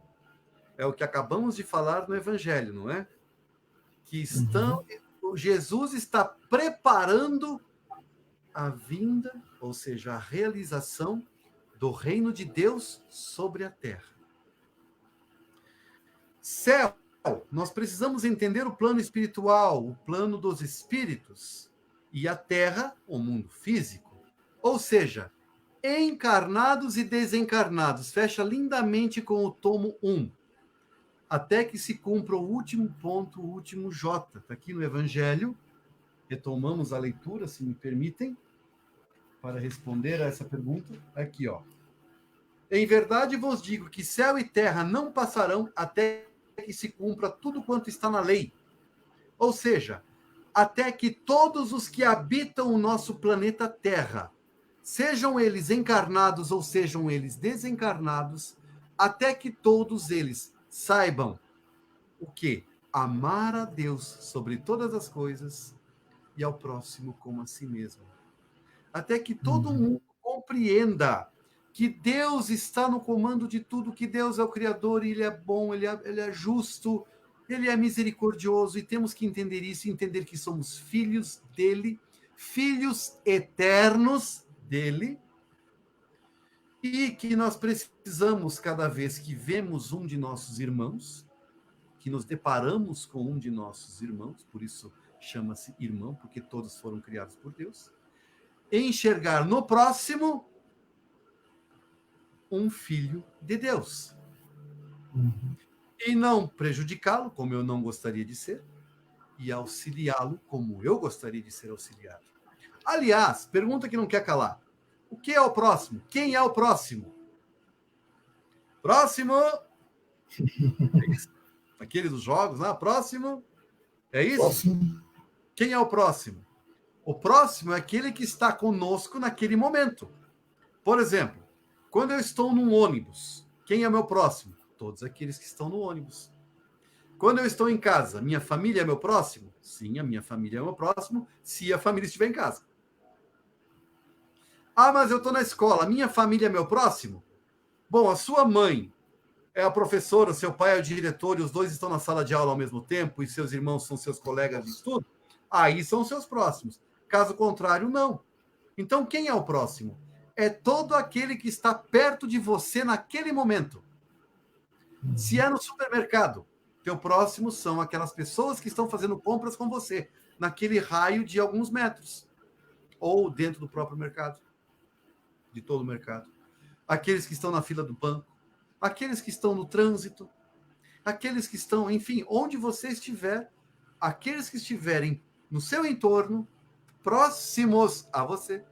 É o que acabamos de falar no Evangelho, não é? Que Jesus está preparando a vinda, ou seja, a realização do reino de Deus sobre a terra. Céu, nós precisamos entender o plano espiritual, o plano dos espíritos, e a terra, o mundo físico. Ou seja, encarnados e desencarnados. Fecha lindamente com o tomo 1. Até que se cumpra o último ponto, o último J. Está aqui no Evangelho. Retomamos a leitura, se me permitem, para responder a essa pergunta. Aqui, ó. Em verdade vos digo que céu e terra não passarão até que se cumpra tudo quanto está na lei. Ou seja, até que todos os que habitam o nosso planeta Terra sejam eles encarnados ou sejam eles desencarnados, até que todos eles saibam o quê? Amar a Deus sobre todas as coisas e ao próximo como a si mesmo. Até que todo mundo compreenda que Deus está no comando de tudo, que Deus é o Criador, e Ele é bom, ele é justo, Ele é misericordioso, e temos que entender isso, entender que somos filhos dEle, filhos eternos dEle, e que nós precisamos, cada vez que vemos um de nossos irmãos, que nos deparamos com um de nossos irmãos, por isso chama-se irmão, porque todos foram criados por Deus, enxergar no próximo um filho de Deus. E não prejudicá-lo, como eu não gostaria de ser, e auxiliá-lo como eu gostaria de ser auxiliado. Aliás, pergunta que não quer calar. O que é o próximo? Quem é o próximo? Próximo! É isso? Aquele dos jogos, né? Próximo? É isso?
Próximo.
Quem é o próximo? O próximo é aquele que está conosco naquele momento. Por exemplo, quando eu estou num ônibus, quem é meu próximo? Todos aqueles que estão no ônibus. Quando eu estou em casa, minha família é meu próximo? Sim, a minha família é meu próximo, se a família estiver em casa. Ah, mas eu estou na escola, minha família é meu próximo? Bom, a sua mãe é a professora, o seu pai é o diretor, e os dois estão na sala de aula ao mesmo tempo, e seus irmãos são seus colegas de estudo, aí são os seus próximos. Caso contrário, não. Então, quem é o próximo? É todo aquele que está perto de você naquele momento. Se é no supermercado, teu próximo são aquelas pessoas que estão fazendo compras com você, naquele raio de alguns metros, ou dentro do próprio mercado, de todo o mercado. Aqueles que estão na fila do banco, aqueles que estão no trânsito, aqueles que estão, enfim, onde você estiver, aqueles que estiverem no seu entorno, próximos a você,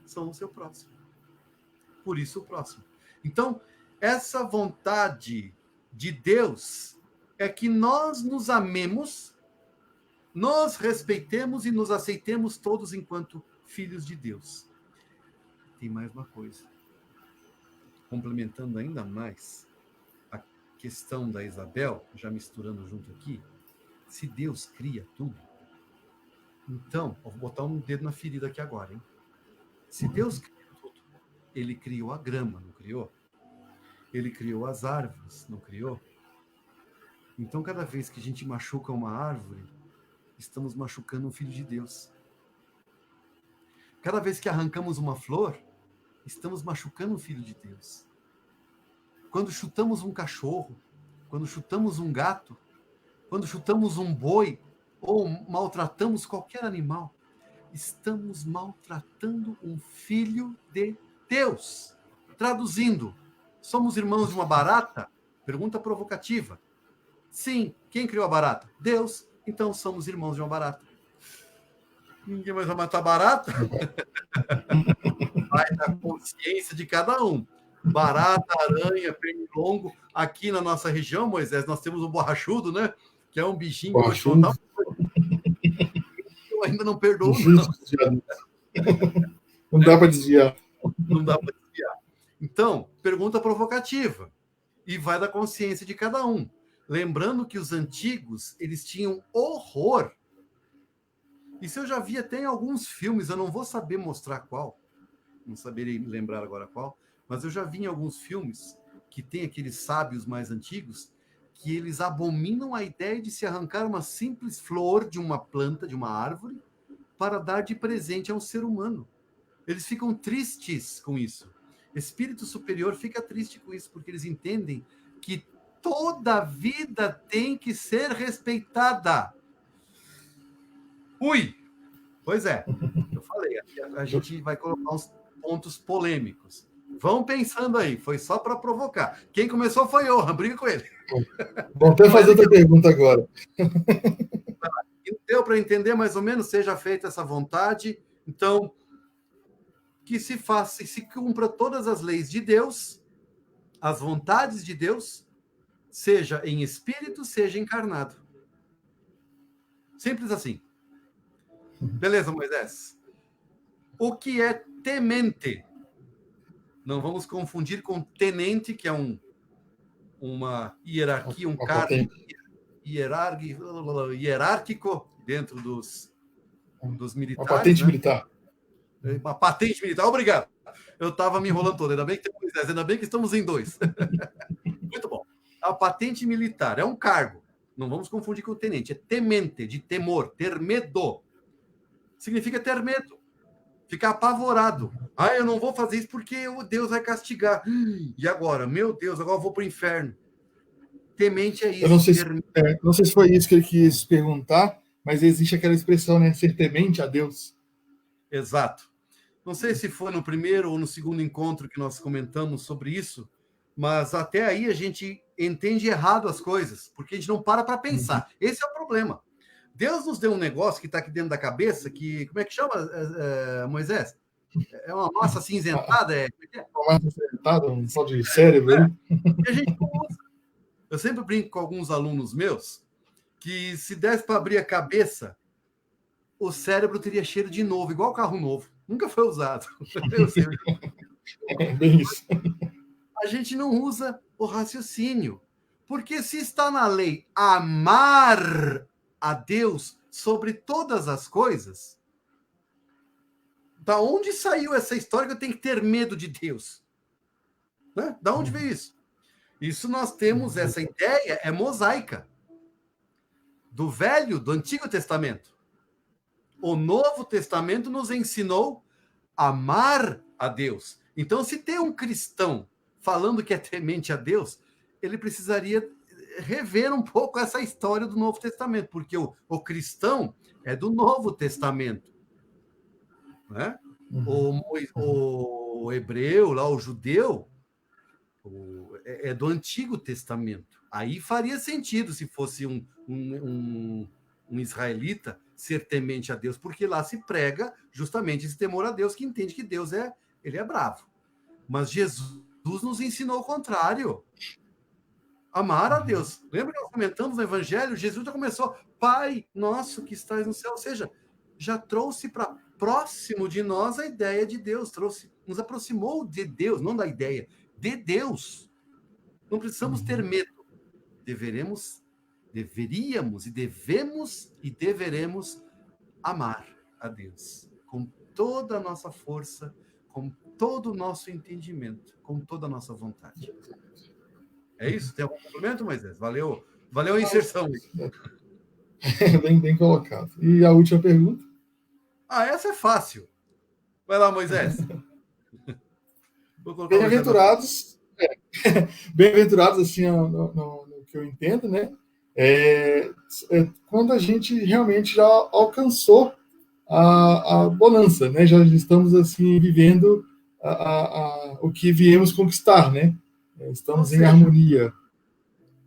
são o seu próximo. Por isso o próximo. Então, essa vontade de Deus é que nós nos amemos, nos respeitemos e nos aceitemos todos enquanto filhos de Deus. Tem mais uma coisa. Complementando ainda mais a questão da Isabel, já misturando junto aqui, se Deus cria tudo, então, vou botar um dedo na ferida aqui agora, hein? Se Deus cria tudo, Ele criou a grama, não criou? Ele criou as árvores, não criou? Então, cada vez que a gente machuca uma árvore, estamos machucando um filho de Deus. Cada vez que arrancamos uma flor, estamos machucando um filho de Deus. Quando chutamos um cachorro, quando chutamos um gato, quando chutamos um boi, ou maltratamos qualquer animal, estamos maltratando um filho de Deus. Traduzindo, somos irmãos de uma barata? Pergunta provocativa. Sim, quem criou a barata? Deus. Então somos irmãos de uma barata. Ninguém mais vai matar barata? Vai da consciência de cada um. Barata, aranha, pernilongo. Aqui na nossa região, Moisés, nós temos o borrachudo, né? Que é um bichinho que pode contar. Eu ainda não perdoo, não.
Não dá para desviar.
Não dá para desviar. Então, pergunta provocativa. E vai da consciência de cada um. Lembrando que os antigos, eles tinham horror. Isso eu já vi até em alguns filmes, eu não vou saber mostrar qual, não saberei lembrar agora qual, mas eu já vi em alguns filmes que tem aqueles sábios mais antigos que eles abominam a ideia de se arrancar uma simples flor de uma planta, de uma árvore, para dar de presente a um ser humano. Eles ficam tristes com isso. Espírito superior fica triste com isso, porque eles entendem que toda vida tem que ser respeitada. Ui! Pois é, eu falei, a gente vai colocar uns pontos polêmicos. Vão pensando aí, foi só para provocar. Quem começou foi eu, briga com ele.
Vou até fazer outra pergunta agora.
Deu para entender mais ou menos, seja feita essa vontade. Então, que se faça e se cumpra todas as leis de Deus, as vontades de Deus, seja em espírito, seja encarnado. Simples assim. Beleza, Moisés? O que é temente? Não vamos confundir com tenente, que é uma hierarquia, um
Uma
cargo
patente,
hierárquico dentro dos
uma
militares,
patente
né?
militar.
Uma patente militar. Obrigado. Eu estava me enrolando todo. Ainda bem que tem Moisés, ainda bem que estamos em dois. Muito bom. A patente militar é um cargo. Não vamos confundir com o tenente. É temente, de temor, ter medo. Significa ter medo, ficar apavorado. Ah, eu não vou fazer isso porque Deus vai castigar. E agora? Meu Deus, agora eu vou para o inferno. Temente é
Eu não
isso,
sei se,
ter...
não sei se foi isso que ele quis perguntar, mas existe aquela expressão, né? Ser temente a Deus.
Exato. Não sei se foi no primeiro ou no segundo encontro que nós comentamos sobre isso, mas até aí a gente entende errado as coisas, porque a gente não para pensar. Esse é o problema. Deus nos deu um negócio que está aqui dentro da cabeça, que, como é que chama, Moisés? É uma massa acinzentada? Como é que é?
Uma massa acertada, um tal de cérebro aí.
E a gente não usa. Eu sempre brinco com alguns alunos meus que se desse para abrir a cabeça, o cérebro teria cheiro de novo, igual carro novo. Nunca foi usado. Eu sei.
É bem isso.
A gente não usa o raciocínio. Porque se está na lei amar a Deus sobre todas as coisas, da onde saiu essa história que eu tenho que ter medo de Deus? Né? Da onde veio isso? Isso nós temos, essa ideia é mosaica. Do Velho, do Antigo Testamento. O Novo Testamento nos ensinou a amar a Deus. Então, se tem um cristão falando que é temente a Deus, ele precisaria rever um pouco essa história do Novo Testamento, porque o cristão é do Novo Testamento. Né? O hebreu, lá, o judeu, é do Antigo Testamento. Aí faria sentido se fosse um israelita ser temente a Deus, porque lá se prega justamente esse temor a Deus, que entende que Deus ele é bravo. Mas Jesus nos ensinou o contrário. Amar a Deus. Lembra que nós comentamos no Evangelho? Jesus já começou, Pai nosso que estás no céu. Ou seja, já trouxe para próximo de nós a ideia de Deus, nos aproximou de Deus, não da ideia, de Deus. Não precisamos ter medo. Deveríamos e devemos e deveremos amar a Deus com toda a nossa força, com todo o nosso entendimento, com toda a nossa vontade. É isso? Tem algum complemento, Moisés? Valeu a inserção.
Bem colocado. E a última pergunta?
Essa é fácil. Vai lá, Moisés. Vou colocar o Moisés na...
Bem-aventurados, bem-aventurados, assim, no que eu entendo, né? Quando a gente realmente já alcançou a bonança, né? Já estamos, assim, vivendo o que viemos conquistar, né? Estamos em harmonia.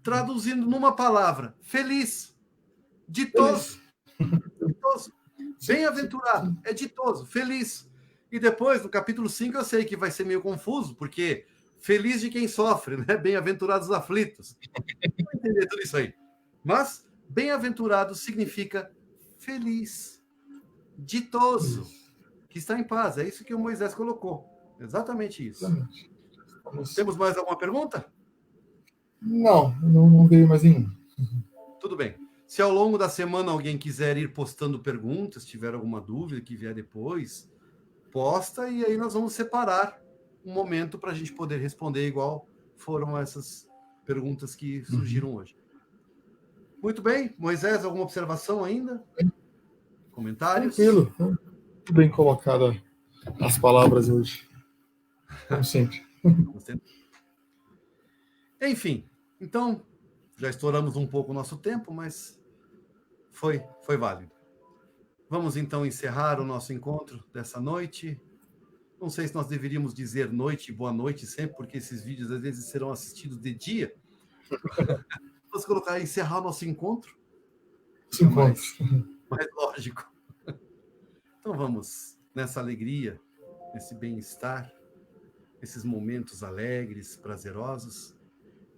Traduzindo numa palavra, feliz, ditoso.
Feliz.
Ditoso. Bem-aventurado, é ditoso, feliz. E depois, no capítulo 5, eu sei que vai ser meio confuso, porque feliz de quem sofre, né? Bem-aventurados os aflitos. Não vou entender tudo isso aí. Mas bem-aventurado significa feliz, ditoso, que está em paz. É isso que o Moisés colocou. Exatamente isso.
Exatamente.
Temos mais alguma pergunta?
Não veio mais nenhum.
Tudo bem. Se ao longo da semana alguém quiser ir postando perguntas, tiver alguma dúvida que vier depois, posta e aí nós vamos separar um momento para a gente poder responder igual foram essas perguntas que surgiram hoje. Muito bem. Moisés, alguma observação ainda? Comentários?
Tranquilo. Muito bem colocada as palavras hoje. Como sempre.
Enfim, então, já estouramos um pouco o nosso tempo, mas foi válido. Vamos então encerrar o nosso encontro dessa noite. Não sei se nós deveríamos dizer noite e boa noite sempre, porque esses vídeos às vezes serão assistidos de dia. Vamos colocar encerrar nosso encontro. Fica mais lógico. Então vamos nessa alegria, nesse bem-estar, nesses momentos alegres, prazerosos,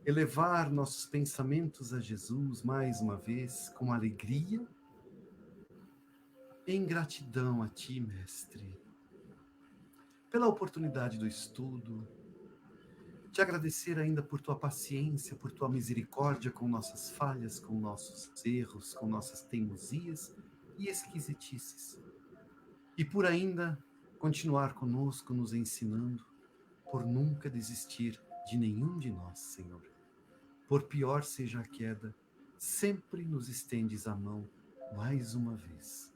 elevar nossos pensamentos a Jesus mais uma vez com alegria, em gratidão a Ti, Mestre. pela oportunidade do estudo, te agradecer ainda por tua paciência, por tua misericórdia com nossas falhas, com nossos erros, com nossas teimosias e esquisitices. E por ainda continuar conosco, nos ensinando, por nunca desistir de nenhum de nós, Senhor. Por pior seja a queda, sempre nos estendes a mão mais uma vez.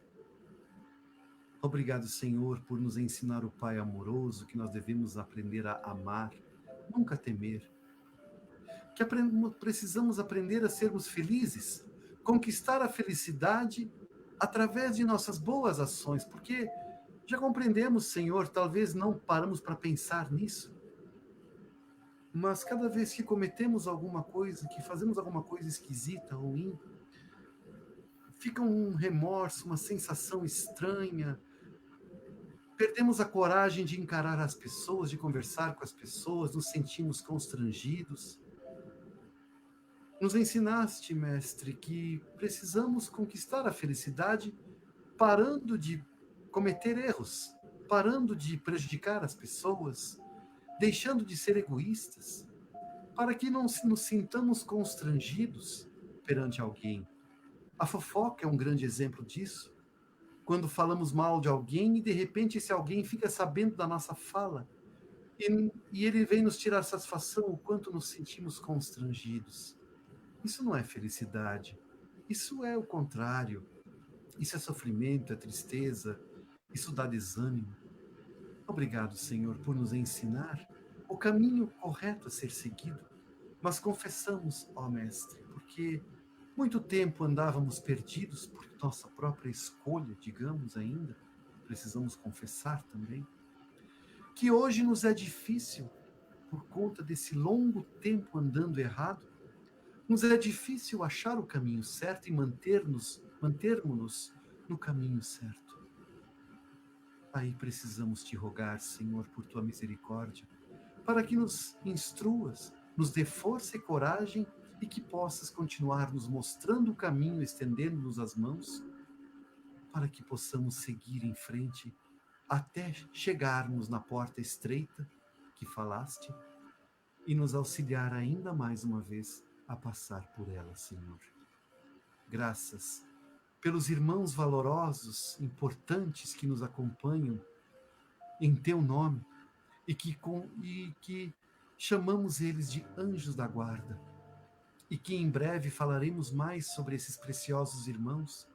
Obrigado, Senhor, por nos ensinar o Pai amoroso que nós devemos aprender a amar, nunca temer. Que precisamos aprender a sermos felizes, conquistar a felicidade através de nossas boas ações, porque já compreendemos, Senhor, talvez não paramos para pensar nisso, mas cada vez que cometemos alguma coisa, que fazemos alguma coisa esquisita, ruim, fica um remorso, uma sensação estranha, perdemos a coragem de encarar as pessoas, de conversar com as pessoas, nos sentimos constrangidos. Nos ensinaste, Mestre, que precisamos conquistar a felicidade parando de cometer erros, parando de prejudicar as pessoas, deixando de ser egoístas, para que não nos sintamos constrangidos perante alguém. A fofoca é um grande exemplo disso. Quando falamos mal de alguém e, de repente, esse alguém fica sabendo da nossa fala e ele vem nos tirar satisfação o quanto nos sentimos constrangidos. Isso não é felicidade. Isso é o contrário. Isso é sofrimento, é tristeza. Isso dá desânimo. Obrigado, Senhor, por nos ensinar o caminho correto a ser seguido. Mas confessamos, ó Mestre, porque muito tempo andávamos perdidos por nossa própria escolha, digamos ainda, precisamos confessar também, que hoje nos é difícil, por conta desse longo tempo andando errado, nos é difícil achar o caminho certo e mantermos-nos no caminho certo. Aí precisamos te rogar, Senhor, por tua misericórdia, para que nos instruas, nos dê força e coragem e que possas continuar nos mostrando o caminho, estendendo-nos as mãos, para que possamos seguir em frente até chegarmos na porta estreita que falaste e nos auxiliar ainda mais uma vez a passar por ela, Senhor. Graças pelos irmãos valorosos, importantes que nos acompanham em teu nome e que chamamos eles de anjos da guarda e que em breve falaremos mais sobre esses preciosos irmãos,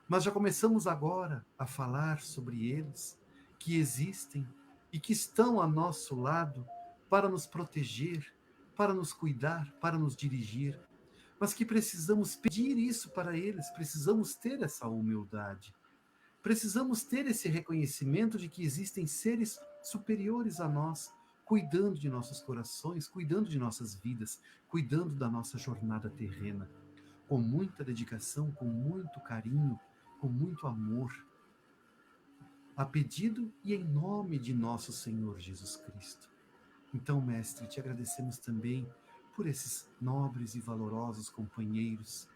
mas já começamos agora a falar sobre eles, que existem e que estão a nosso lado para nos proteger, para nos cuidar, para nos dirigir, mas que precisamos pedir isso para eles, precisamos ter essa humildade, precisamos ter esse reconhecimento de que existem seres superiores a nós, cuidando de nossos corações, cuidando de nossas vidas, cuidando da nossa jornada terrena, com muita dedicação, com muito carinho, com muito amor, a pedido e em nome de nosso Senhor Jesus Cristo. Então, Mestre, te agradecemos também por esses nobres e valorosos companheiros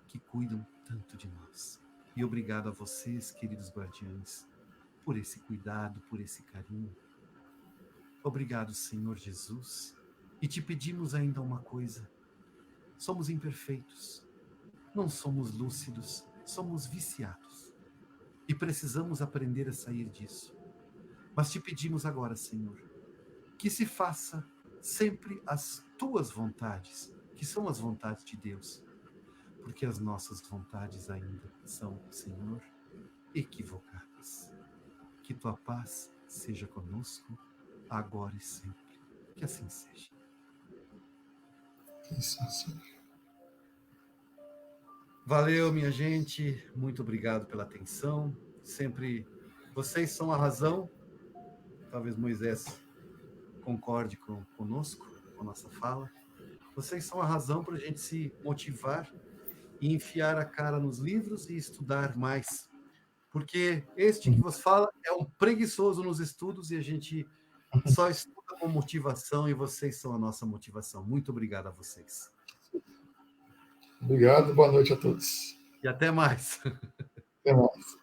que cuidam tanto de nós. E obrigado a vocês, queridos guardiães, por esse cuidado, por esse carinho. Obrigado, Senhor Jesus. E te pedimos ainda uma coisa. Somos imperfeitos, não somos lúcidos, somos viciados. E precisamos aprender a sair disso. Mas te pedimos agora, Senhor, que se faça sempre as tuas vontades, que são as vontades de Deus, porque as nossas vontades ainda são, Senhor, equivocadas. Que tua paz seja conosco, agora e sempre. Que assim seja.
Isso, Senhor.
Valeu, minha gente. Muito obrigado pela atenção. Sempre vocês são a razão. Talvez Moisés concorde conosco, com a nossa fala. Vocês são a razão para a gente se motivar e enfiar a cara nos livros e estudar mais. Porque este que vos fala é um preguiçoso nos estudos e a gente só estuda com motivação e vocês são a nossa motivação. Muito obrigado a vocês.
Obrigado, boa noite a todos.
E até mais.
Até mais.